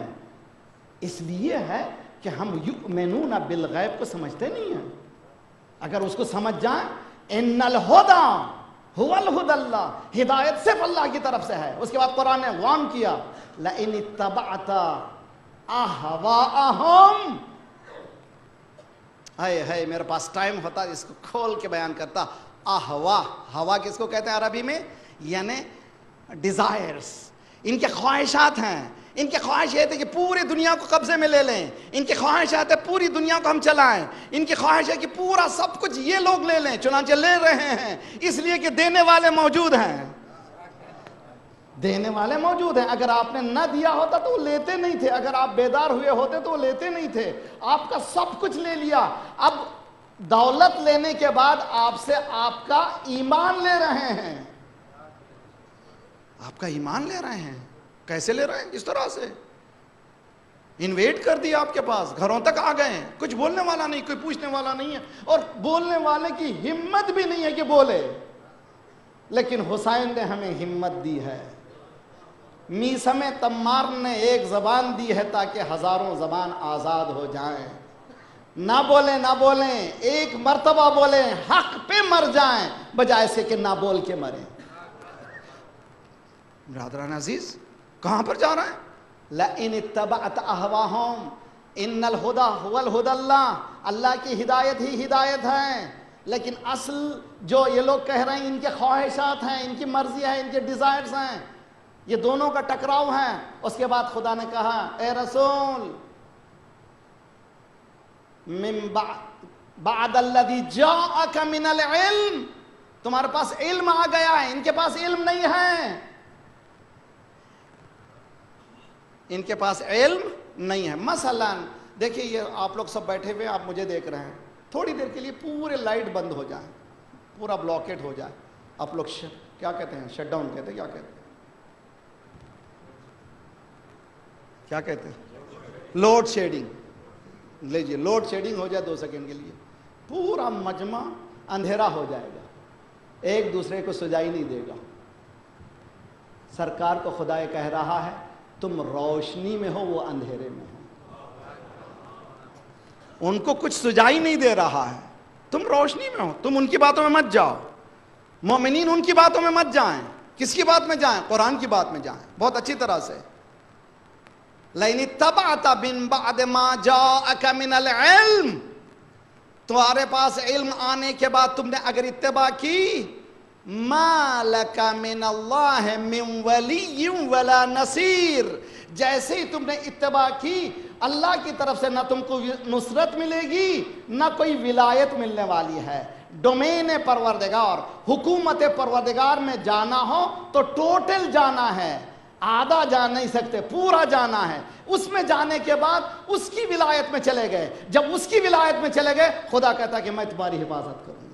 [SPEAKER 2] اس لیے ہے کہ ہم یؤمنون بالغیب کو سمجھتے نہیں ہیں۔ اگر اس کو سمجھ جائیں، ان الہدی هو الہدی اللہ، ہدایت صرف اللہ کی طرف سے ہے۔ اس کے بعد قرآن نے وارن کیا لئن اتبعت اہواءہم، ہے میرے پاس ٹائم ہوتا اس کو کھول کے بیان کرتا۔ اہوا، ہوا کس کو کہتے ہیں عربی میں؟ یعنی ڈیزائرز، ان کے خواہشات ہیں۔ ان کی خواہش یہ تھی کہ پوری دنیا کو قبضے میں لے لیں، ان کی خواہشات ہے پوری دنیا کو ہم چلائیں، ان کی خواہش ہے کہ پورا سب کچھ یہ لوگ لے لیں، چنانچہ لے رہے ہیں، اس لیے کہ دینے والے موجود ہیں، دینے والے موجود ہیں۔ اگر آپ نے نہ دیا ہوتا تو وہ لیتے نہیں تھے، اگر آپ بیدار ہوئے ہوتے تو وہ لیتے نہیں تھے۔ آپ کا سب کچھ لے لیا، اب دولت لینے کے بعد آپ سے آپ کا ایمان لے رہے ہیں، آپ کا ایمان لے رہے ہیں۔ کیسے لے رہے ہیں؟ اس طرح سے انویٹ کر دیا آپ کے پاس، گھروں تک آ گئے ہیں، کچھ بولنے والا نہیں، کوئی پوچھنے والا نہیں ہے، اور بولنے والے کی ہمت بھی نہیں ہے کہ بولے۔ لیکن حسین نے ہمیں ہمت دی ہے، میثم تمار نے ایک زبان دی ہے تاکہ ہزاروں زبان آزاد ہو جائیں۔
[SPEAKER 1] نہ بولیں ایک مرتبہ بولیں، حق پہ مر جائیں بجائے سے کہ نہ بول کے مریں۔
[SPEAKER 2] برادران عزیز کہاں پر جا رہے ہیں؟
[SPEAKER 1] لَإِنِ اتَّبَعْتَ أَهْوَاهُمْ إِنَّ الْهُدَى هُوَ الْهُدَى اللَّهِ، اللہ کی ہدایت ہی ہدایت ہے، لیکن اصل جو یہ لوگ کہہ رہے ہیں ان کے خواہشات ہیں، ان کی مرضی ہے، ان کے ڈیزائرز ہیں، یہ دونوں کا ٹکراؤ ہے۔ اس کے بعد خدا نے کہا اے رسول من بعد الذی جاءک من العلم، تمہارے پاس علم آ گیا ہے، ان کے پاس علم نہیں ہے، ان کے پاس علم نہیں ہے۔ مثلا دیکھیے یہ آپ لوگ سب بیٹھے ہوئے آپ مجھے دیکھ رہے ہیں، تھوڑی دیر کے لیے پورے لائٹ بند ہو جائیں، پورا بلاکیٹ ہو جائے، آپ لوگ کیا کہتے ہیں؟ شٹ ڈاؤن کہتے ہیں، کیا کہتے ہیں؟ Load shedding. لیجیے لوڈ شیڈنگ ہو جائے 2 سیکنڈ کے لیے، پورا مجمع اندھیرا ہو جائے گا، ایک دوسرے کو سجائی نہیں دے گا۔ سرکار کو خدا یہ کہہ رہا ہے تم روشنی میں ہو، وہ اندھیرے میں ہو،
[SPEAKER 2] ان کو کچھ سجائی نہیں دے رہا ہے، تم روشنی میں ہو، تم ان کی باتوں میں مت جاؤ۔ مومنین ان کی باتوں میں مت جائیں، کس کی بات میں جائیں؟ قرآن کی بات میں جائیں بہت اچھی طرح سے۔ لَإِنِ اتَّبَعْتَ مِن بَعْدِ مَا جَاءَكَ مِنَ الْعِلْمِ، تمہارے پاس علم آنے کے بعد تم نے اگر اتباع کی، مَا لَكَ مِنَ اللَّهِ مِن وَلِيٍّ وَلَا نَصِيرٍ، جیسے ہی تم نے اتباع کی اللہ کی طرف سے نہ تم کو نصرت ملے گی نہ کوئی ولایت ملنے والی ہے۔ ڈومین پروردگار، حکومت پروردگار میں جانا ہو تو ٹوٹل جانا ہے، آدھا جا نہیں سکتے، پورا جانا ہے۔ اس میں جانے کے بعد اس کی ولایت میں چلے گئے، جب اس کی ولایت میں چلے گئے خدا کہتا کہ میں تمہاری حفاظت کروں گا۔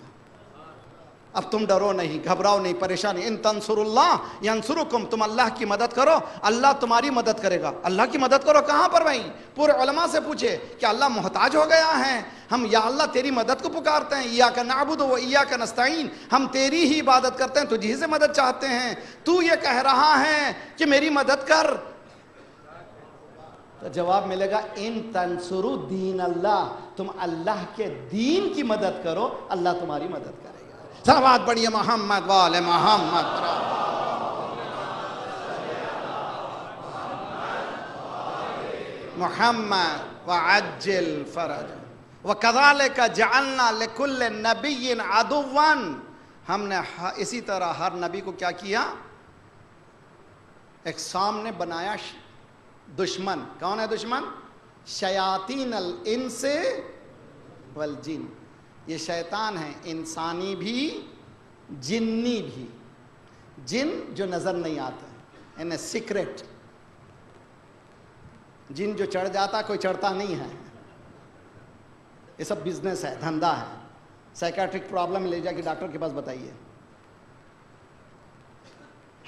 [SPEAKER 2] اب تم ڈرو نہیں، گھبراؤ نہیں، پریشان نہیں۔ ان تنصر اللہ ینصرکم، تم اللہ کی مدد کرو اللہ تمہاری مدد کرے گا۔ اللہ کی مدد کرو کہاں پر بھائی؟ پورے علماء سے پوچھے کہ اللہ محتاج ہو گیا ہے؟ ہم یا اللہ تیری مدد کو پکارتے ہیں، ایاک نعبد و ایاک نستعین، ہم تیری ہی عبادت کرتے ہیں، تجھی سے مدد چاہتے ہیں، تو یہ کہہ رہا ہے کہ میری مدد کر، تو جواب ملے گا ان تنصروا دین اللہ، تم اللہ کے دین کی مدد کرو اللہ تمہاری مدد کرے گا۔ صلوات پڑھیے محمد وآل محمد۔ محمد وعجل فرج وَكَذَلِكَ جَعَلْنَا لِكُلِّ نَبِيٍّ عَدُوًّا، ہم نے اسی طرح ہر نبی کو کیا کیا؟ ایک سامنے بنایا دشمن۔ کون ہے دشمن؟ شیاطین الانس والجن، یہ شیطان ہیں، انسانی بھی جنی بھی۔ جن جو نظر نہیں آتا یعنی سیکرٹ، جن جو چڑھ جاتا کوئی چڑھتا نہیں ہے، یہ سب بزنس ہے، دھندا ہے۔ سائیکیٹرک پرابلم لے جا کے ڈاکٹر کے پاس بتائیے،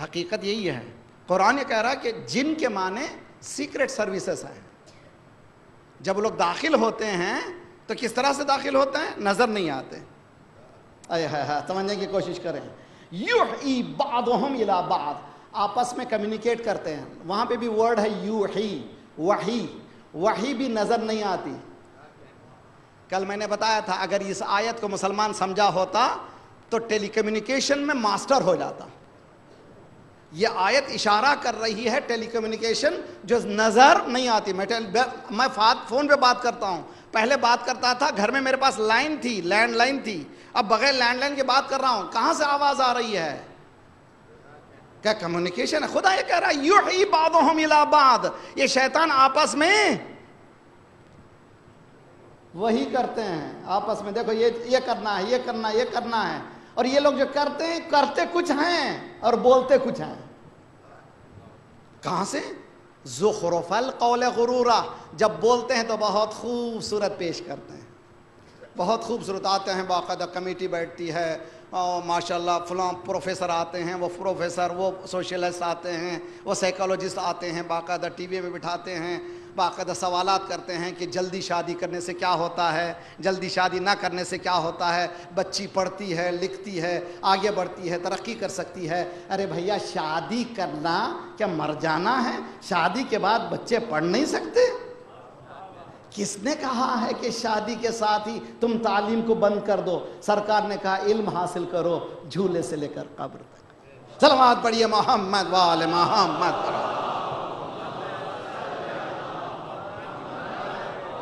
[SPEAKER 2] حقیقت یہی ہے۔ قرآن یہ کہہ رہا ہے کہ جن کے معنی سیکرٹ سروسز ہیں، جب لوگ داخل ہوتے ہیں تو کس طرح سے داخل ہوتے ہیں؟ نظر نہیں آتے۔ سمجھنے کی کوشش کریں۔ یوحی بعضهم الی بعض، آپس میں کمیونیکیٹ کرتے ہیں۔ وہاں پہ بھی ورڈ ہے یوحی، وحی، وحی بھی نظر نہیں آتی۔ کل میں نے بتایا تھا اگر اس آیت کو مسلمان سمجھا ہوتا تو ٹیلی کمیونیکیشن میں ماسٹر ہو جاتا۔ یہ آیت اشارہ کر رہی ہے ٹیلی کمیونیکیشن جو نظر نہیں آتی۔ میں فون پہ بات کرتا ہوں، پہلے بات کرتا تھا گھر میں میرے پاس لائن تھی، لینڈ لائن تھی، اب بغیر لینڈ لائن کے بات کر رہا ہوں، کہاں سے آواز آ رہی ہے؟ کیا کمیونیکیشن ہے؟ خدا یہ کہہ رہا ہے یوحی بعضهم الی بعض، یہ شیطان آپس میں وہی کرتے ہیں، آپس میں دیکھو یہ کرنا ہے، یہ کرنا ہے، یہ کرنا ہے، اور یہ لوگ جو کرتے ہیں کرتے کچھ ہیں اور بولتے کچھ ہیں۔ کہاں سے؟ زخرف القول غرورا، جب بولتے ہیں تو بہت خوبصورت پیش کرتے ہیں، بہت خوبصورت آتے ہیں، باقاعدہ کمیٹی بیٹھتی ہے، ماشاءاللہ فلاں پروفیسر آتے ہیں، وہ پروفیسر، وہ سوشلسٹ آتے ہیں، وہ سائیکالوجسٹ آتے ہیں، باقاعدہ ٹی وی میں بٹھاتے ہیں، باقاعدہ سوالات کرتے ہیں کہ جلدی شادی کرنے سے کیا ہوتا ہے، جلدی شادی نہ کرنے سے کیا ہوتا ہے، بچی پڑھتی ہے، لکھتی ہے، آگے بڑھتی ہے، ترقی کر سکتی ہے۔ ارے بھیا شادی کرنا کیا مر جانا ہے؟ شادی کے بعد بچے پڑھ نہیں سکتے؟ کس نے کہا ہے کہ شادی کے ساتھ ہی تم تعلیم کو بند کر دو؟ سرکار نے کہا علم حاصل کرو جھولے سے لے کر قبر تک۔ صلوات پڑھیے محمد وآل محمد پر۔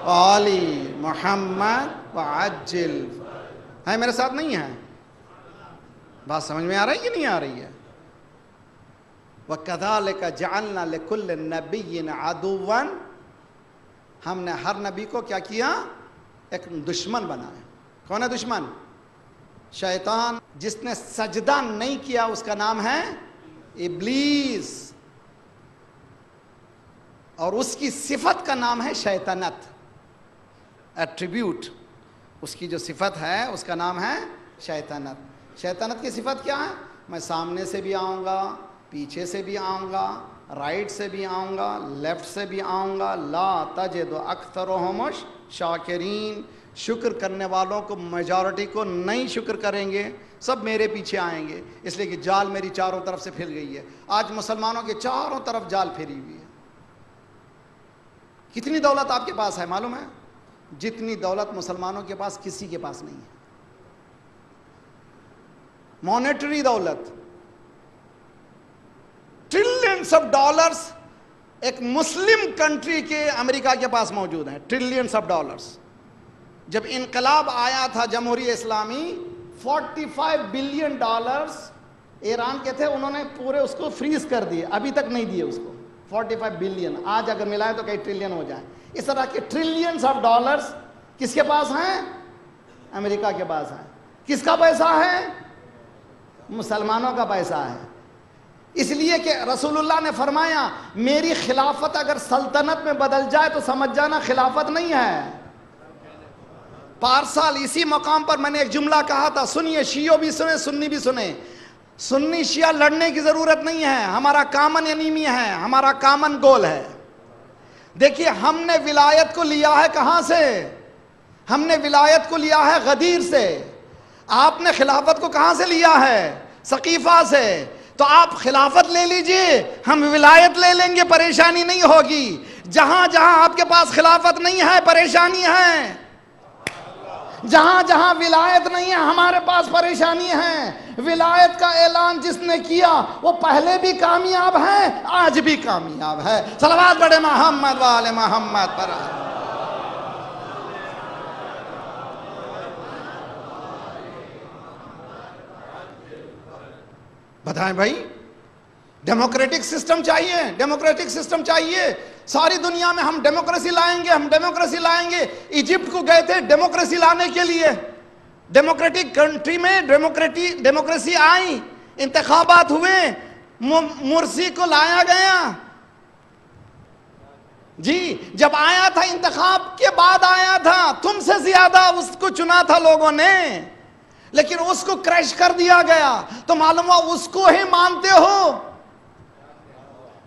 [SPEAKER 2] علی محمد وعجل، ہے میرے ساتھ نہیں ہے؟ بات سمجھ میں آ رہی ہے کہ نہیں آ رہی ہے؟ وَكَذَلِكَ جَعَلْنَا لِكُلِّ نَبِيٍّ عَدُوًّا، ہم نے ہر نبی کو کیا کیا؟ ایک دشمن بنایا۔ کون ہے دشمن؟ شیطان۔ جس نے سجدہ نہیں کیا اس کا نام ہے ابلیس، اور اس کی صفت کا نام ہے شیطنت، ایٹریبیوٹ، اس کی جو صفت ہے اس کا نام ہے شیطنت۔ شیطنت کی صفت کیا ہے؟ میں سامنے سے بھی آؤں گا، پیچھے سے بھی آؤں گا، رائٹ سے بھی آؤں گا، لیفٹ سے بھی آؤں گا، لا تجد اکثرہم شاکرین، شکر کرنے والوں کو میجورٹی کو نہیں شکر کریں گے، سب میرے پیچھے آئیں گے، اس لیے کہ جال میری چاروں طرف سے پھیل گئی ہے۔ آج مسلمانوں کے چاروں طرف جال پھیری ہوئی ہے۔ کتنی دولت آپ کے پاس ہے معلوم ہے؟ جتنی دولت مسلمانوں کے پاس کسی کے پاس نہیں ہے۔ مانیٹری دولت، ٹریلینز آف ڈالرز ایک مسلم کنٹری کے امریکہ کے پاس موجود ہیں، ٹریلینز آف ڈالرز۔ جب انقلاب آیا تھا جمہوری اسلامی، 45 بلین ڈالرز ایران کے تھے، انہوں نے پورے اس کو فریز کر دیے، ابھی تک نہیں دیے اس کو۔ 45 بلین آج اگر ملائیں تو کئی ٹریلین ہو جائیں۔ اس طرح کے ٹریلینز آف ڈالرز کس کے پاس ہیں؟ امریکہ کے پاس ہیں۔ کس کا پیسہ ہے؟ مسلمانوں کا پیسہ ہے۔ اس لیے کہ رسول اللہ نے فرمایا میری خلافت اگر سلطنت میں بدل جائے تو سمجھ جانا خلافت نہیں ہے۔ پارسال اسی مقام پر میں نے ایک جملہ کہا تھا، سنیے، شیعوں بھی سنیں، سنی بھی سنیں۔ سنی شیعہ لڑنے کی ضرورت نہیں ہے، ہمارا کامن انیمی ہے، ہمارا کامن گول ہے۔ دیکھیے ہم نے ولایت کو لیا ہے کہاں سے؟ ہم نے ولایت کو لیا ہے غدیر سے۔ آپ نے خلافت کو کہاں سے لیا ہے؟ سقیفہ سے۔ تو آپ خلافت لے لیجئے، ہم ولایت لے لیں گے، پریشانی نہیں ہوگی۔ جہاں جہاں آپ کے پاس خلافت نہیں ہے پریشانی ہے، جہاں جہاں ولایت نہیں ہے ہمارے پاس پریشانی ہے۔ ولایت کا اعلان جس نے کیا وہ پہلے بھی کامیاب ہے، آج بھی کامیاب ہے۔ صلوات پڑھے محمد وآل محمد پر۔ بتائیں بھائی، ڈیموکریٹک سسٹم چاہیے، ڈیموکریٹک سسٹم چاہیے۔ ساری دنیا میں ہم ڈیموکریسی لائیں گے، ہم ڈیموکریسی لائیں گے۔ ایجپٹ کو گئے تھے ڈیموکریسی لانے کے لیے، ڈیموکریٹک کنٹری میں ڈیموکریسی آئی، انتخابات ہوئے، مرسی کو لایا گیا۔ جی جب آیا تھا انتخاب کے بعد آیا تھا، تم سے زیادہ اس کو چنا تھا لوگوں نے، لیکن اس کو کریش کر دیا گیا۔ تو معلوم ہوا اس کو ہی مانتے ہو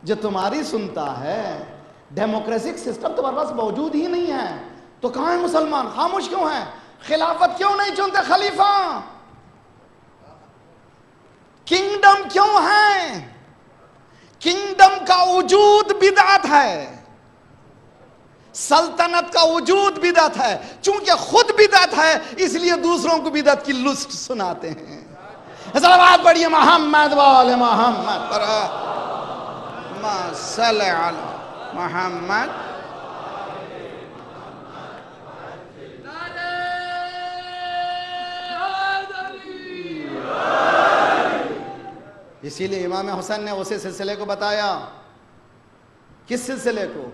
[SPEAKER 2] جو تمہاری سنتا ہے۔ ڈیموکریٹک سسٹم تمہارے پاس موجود ہی نہیں ہے تو کہاں ہے مسلمان؟ خاموش کیوں ہیں؟ خلافت کیوں نہیں چنتے خلیفہ؟ کنگڈم کیوں ہے؟ کنگڈم کا وجود بدعت ہے، سلطنت کا وجود بدعت ہے۔ چونکہ خود بدعت ہے اس لیے دوسروں کو بدعت کی لسٹ سناتے ہیں۔ صلوات پڑھیے محمد وآل محمد پر۔ صلی علی محمد۔ اسی لیے امام حسین نے اسی سلسلے کو بتایا۔ کس سلسلے کو؟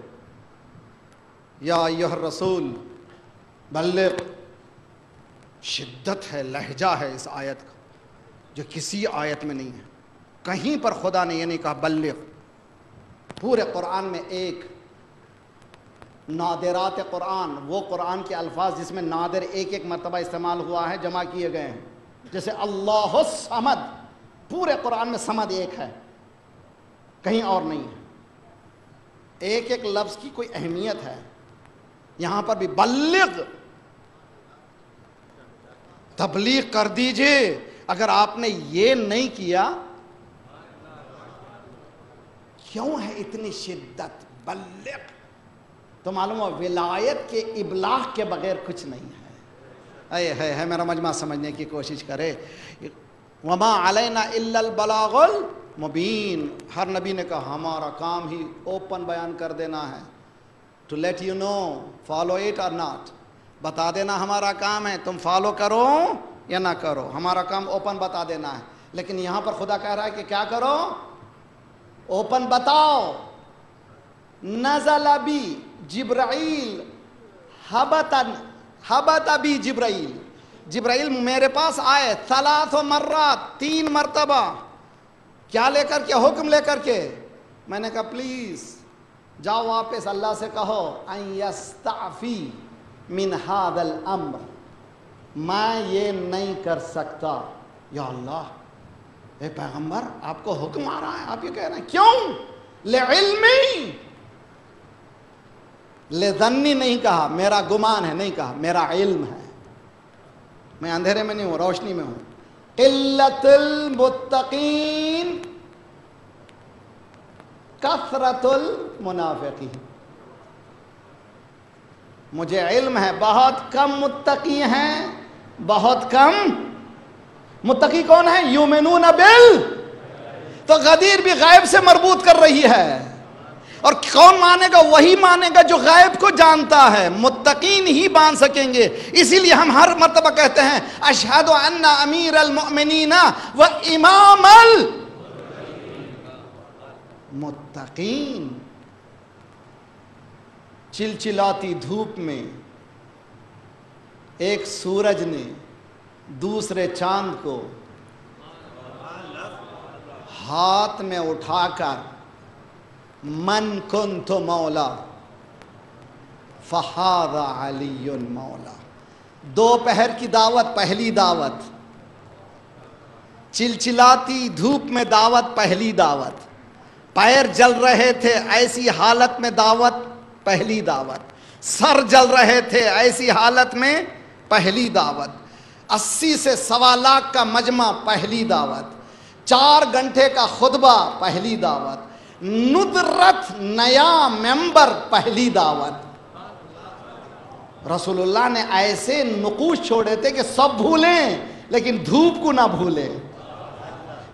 [SPEAKER 2] یا ایھا الرسول بلغ۔ شدت ہے، لہجہ ہے اس آیت کا جو کسی آیت میں نہیں ہے۔ کہیں پر خدا نے یہ نہیں کہا بلغ۔ پورے قرآن میں ایک نادرات قرآن، وہ قرآن کے الفاظ جس میں نادر ایک ایک مرتبہ استعمال ہوا ہے، جمع کیے گئے ہیں، جیسے اللہ الصمد، پورے قرآن میں صمد ایک ہے، کہیں اور نہیں ہے۔ ایک ایک لفظ کی کوئی اہمیت ہے۔ یہاں پر بھی بلغ، تبلیغ کر دیجئے۔ اگر آپ نے یہ نہیں کیا، کیوں ہے اتنی شدت؟ بلغ، تو معلوم ہو ولایت کے ابلاغ کے بغیر کچھ نہیں ہے. ہے میرا مجمع سمجھنے کی کوشش کرے. وما علینا الا البلاغ المبین. ہر نبی نے کہا ہمارا کام ہی اوپن بیان کر دینا ہے. To let you know follow it اور ناٹ. بتا دینا ہمارا کام ہے, تم فالو کرو یا نہ کرو, ہمارا کام اوپن بتا دینا ہے. لیکن یہاں پر خدا کہہ رہا ہے کہ کیا کرو, اوپن بتاؤ. نزل بی جبرائیل حبت بی جبرائیل. جبرائیل میرے پاس آئے 3 مرات, 3 مرتبہ. کیا لے کر کے, حکم لے کر کے. میں نے کہا پلیز جاؤ واپس اللہ سے کہو ان یستعفی من ھذا الامر, میں یہ نہیں کر سکتا. یا اللہ, اے پیغمبر آپ کو حکم آ رہا ہے, آپ یہ کہہ رہے ہیں کیوں؟ لعلمی, لظنی نہیں کہا, میرا گمان ہے نہیں کہا, میرا علم ہے. میں اندھیرے میں نہیں ہوں, روشنی میں ہوں. قلت المتقین کثرت المنافقین. مجھے علم ہے بہت کم متقی ہیں, بہت کم. متقی کون ہے؟ یؤمنون بال. تو غدیر بھی غیب سے مربوط کر رہی ہے. اور کون مانے گا؟ وہی مانے گا جو غیب کو جانتا ہے. متقین ہی مان سکیں گے. اسی لیے ہم ہر مرتبہ کہتے ہیں اشہد ان امیر المؤمنین و امام المتقین. چلچلاتی دھوپ میں ایک سورج نے دوسرے چاند کو ہاتھ میں اٹھا کر من کنت مولا فہذا علی مولا. دوپہر کی دعوت پہلی دعوت, چلچلاتی دھوپ میں دعوت پہلی دعوت, پیر جل رہے تھے ایسی حالت میں دعوت پہلی دعوت, سر جل رہے تھے ایسی حالت میں پہلی دعوت, 80 سے 1.25 لاکھ کا مجمع پہلی دعوت, 4 گھنٹے کا خطبہ پہلی دعوت, ندرت نیا ممبر پہلی دعوت. رسول اللہ نے ایسے نقوش چھوڑے تھے کہ سب بھولیں لیکن دھوپ کو نہ بھولیں,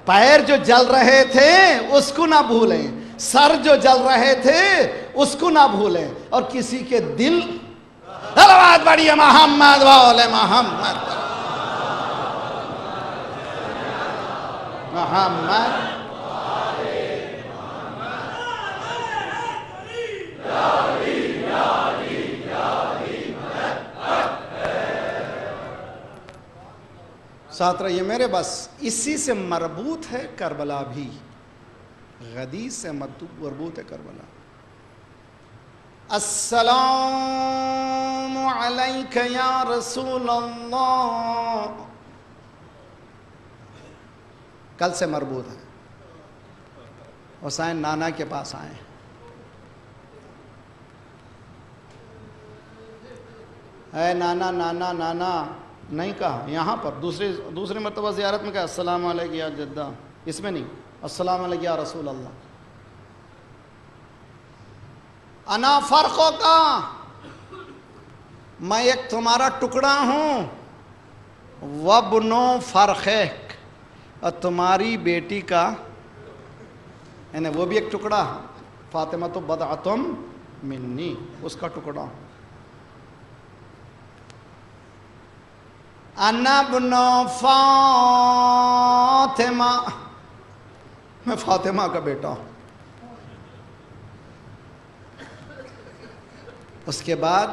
[SPEAKER 2] پیر جو جل رہے تھے اس کو نہ بھولیں, سر جو جل رہے تھے اس کو نہ بھولیں, اور کسی کے دل صلوات پڑھیے محمد وآل محمد محمد. ساتھ رہیے میرے, بس اسی سے مربوط ہے کربلا بھی, غدیر سے مربوط ہے کربلا. السلام علیک یا رسول اللہ کل سے مربوط ہے. حسین نانا کے پاس آئے, اے نانا نانا نانا نہیں کہا, یہاں پر دوسری مرتبہ زیارت میں کہا السلام علیک یا جدہ, اس میں نہیں, السلام علیک یا رسول اللہ. انا فرقوں کا, میں ایک تمہارا ٹکڑا ہوں, وابنو فرقک, اور تمہاری بیٹی کا یعنی وہ بھی ایک ٹکڑا, فاطمہ تو بضعۃ منی, اس کا ٹکڑا ہوں. انا ابن فاطمہ, میں فاطمہ کا بیٹا ہوں. اس کے بعد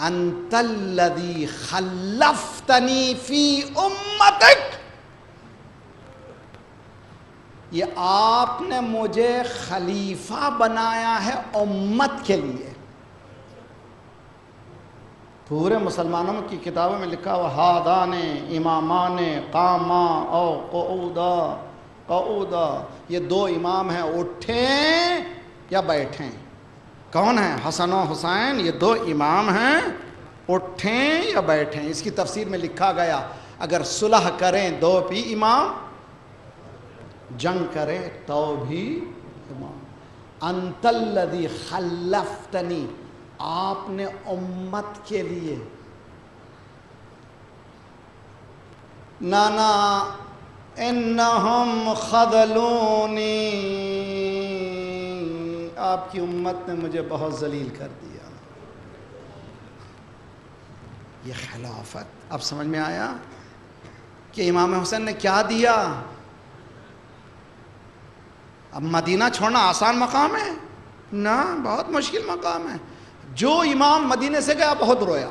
[SPEAKER 2] انت الذی خلفتنی فی امتک, یہ آپ نے مجھے خلیفہ بنایا ہے امت کے لیے. پورے مسلمانوں کی کتابوں میں لکھا ہوا ہادان امامان قاما او قعودا, یہ 2 امام ہیں, اٹھیں یا بیٹھیں. کون ہیں؟ حسن و حسین, یہ 2 امام ہیں, اٹھیں یا بیٹھیں. اس کی تفسیر میں لکھا گیا اگر صلح کریں 2 بھی امام, جنگ کریں تو بھی امام.
[SPEAKER 1] انت الذی خلفتنی، آپ نے امت کے لیے. نانا انہم خذلونی، آپ کی امت نے مجھے بہت ذلیل کر دیا. یہ خلافت اب سمجھ میں آیا کہ امام حسین نے کیا دیا. اب مدینہ چھوڑنا آسان مقام ہے؟ نہ، بہت مشکل مقام ہے. جو امام مدینے سے گیا بہت رویا.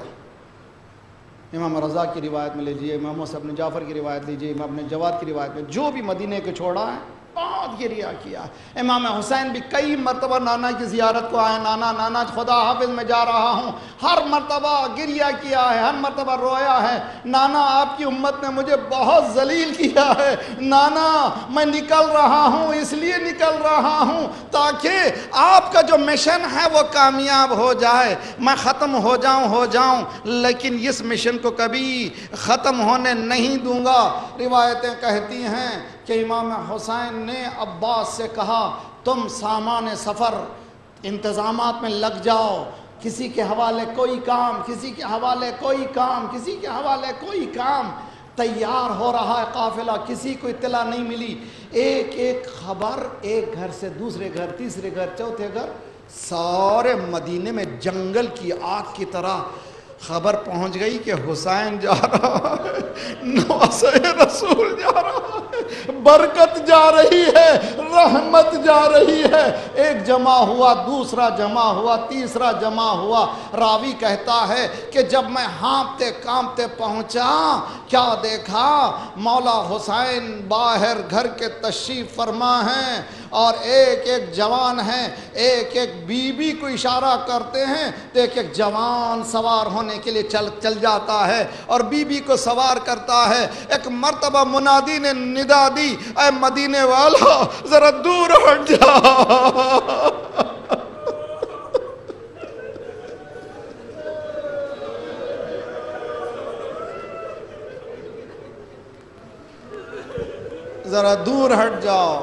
[SPEAKER 1] امام رضا کی روایت میں لیجئے، امام موسیٰ بن جعفر کی روایت لیجئے، امام ابن جواد کی روایت میں، جو بھی مدینے کو چھوڑا ہے بہت گریا کیا. امام حسین بھی کئی مرتبہ نانا کی زیارت کو آئے، نانا نانا خدا حافظ میں جا رہا ہوں. ہر مرتبہ گریا کیا ہے، ہر مرتبہ رویا ہے. نانا آپ کی امت نے مجھے بہت ذلیل کیا ہے. نانا میں نکل رہا ہوں، اس لیے نکل رہا ہوں تاکہ آپ کا جو مشن ہے وہ کامیاب ہو جائے. میں ختم ہو جاؤں لیکن اس مشن کو کبھی ختم ہونے نہیں دوں گا. روایتیں کہتی ہیں کہ امام حسین نے عباس سے کہا تم سامان سفر انتظامات میں لگ جاؤ، کسی کے حوالے کوئی کام، کسی کے حوالے کوئی کام، کسی کے حوالے کوئی کام. تیار ہو رہا ہے قافلہ، کسی کو اطلاع نہیں ملی. ایک ایک خبر ایک گھر سے دوسرے گھر، تیسرے گھر، چوتھے گھر، سارے مدینے میں جنگل کی آگ کی طرح خبر پہنچ گئی کہ حسین جا رہا ہے، نواسہ رسول جا رہا ہے، برکت جا رہی ہے، رحمت جا رہی ہے. ایک جمع ہوا، دوسرا جمع ہوا، تیسرا جمع ہوا. راوی کہتا ہے کہ جب میں ہانپتے کانپتے پہنچا، کیا دیکھا؟ مولا حسین باہر گھر کے تشریف فرما ہیں اور ایک ایک جوان ہیں، ایک ایک بی بی کو اشارہ کرتے ہیں تو ایک ایک جوان سوار ہونے کے لیے چل جاتا ہے اور بی بی کو سوار کرتا ہے. ایک مرتبہ منادی نے ندا دی، اے مدینے والا ذرا دور ہٹ جا. ذرا دور ہٹ جاؤ.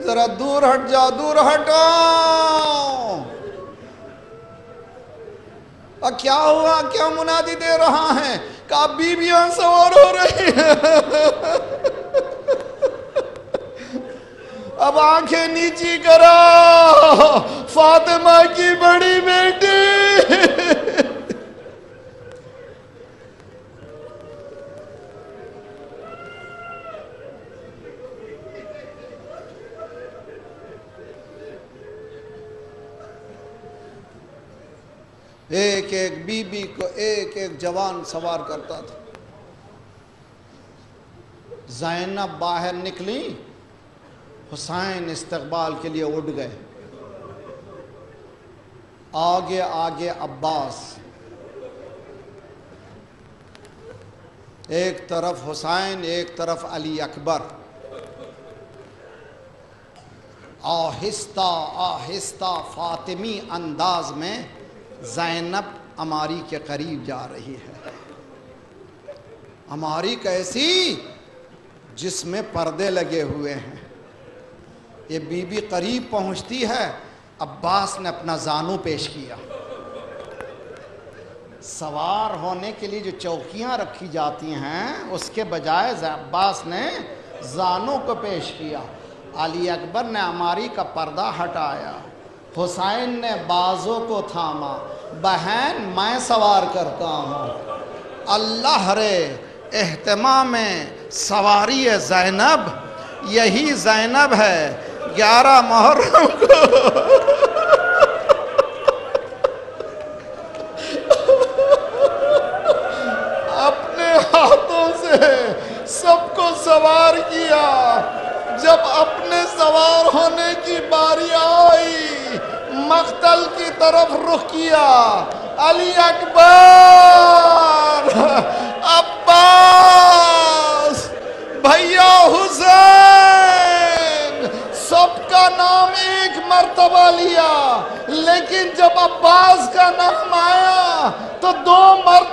[SPEAKER 1] ذرا دور ہٹ جاؤ، دور ہٹو. اور کیا ہوا؟ کیا منادی دے رہا ہے؟ کہ بیویاں سوار ہو رہی ہیں. اب آنکھیں نیچی کرا، فاطمہ کی بڑی بیٹی. ایک ایک بی بی کو ایک ایک جوان سوار کرتا تھا. زینب باہر نکلی، حسین استقبال کے لیے اٹھ گئے. آگے آگے عباس، ایک طرف حسین، ایک طرف علی اکبر. آہستہ آہستہ فاطمی انداز میں زینب عماری کے قریب جا رہی ہے. عماری کیسی؟ جس میں پردے لگے ہوئے ہیں. یہ بی بی قریب پہنچتی ہے، عباس نے اپنا زانو پیش کیا. سوار ہونے کے لیے جو چوکیاں رکھی جاتی ہیں اس کے بجائے عباس نے زانو کو پیش کیا. علی اکبر نے عماری کا پردہ ہٹایا، حسین نے بازوں کو تھاما. بہن میں سوار کرتا ہوں. اللہ رے اہتمام سواری زینب، یہی زینب ہے 11 محرم کو اپنے ہاتھوں سے سب کو سوار کیا. جب اپنے سوار ہونے کی باری آئی، مقتل کی طرف رخ کیا. علی اکبر، عباس، بھیا حسین، سب کا نام ایک مرتبہ لیا. لیکن جب عباس کا نام آیا تو 2 مرتبہ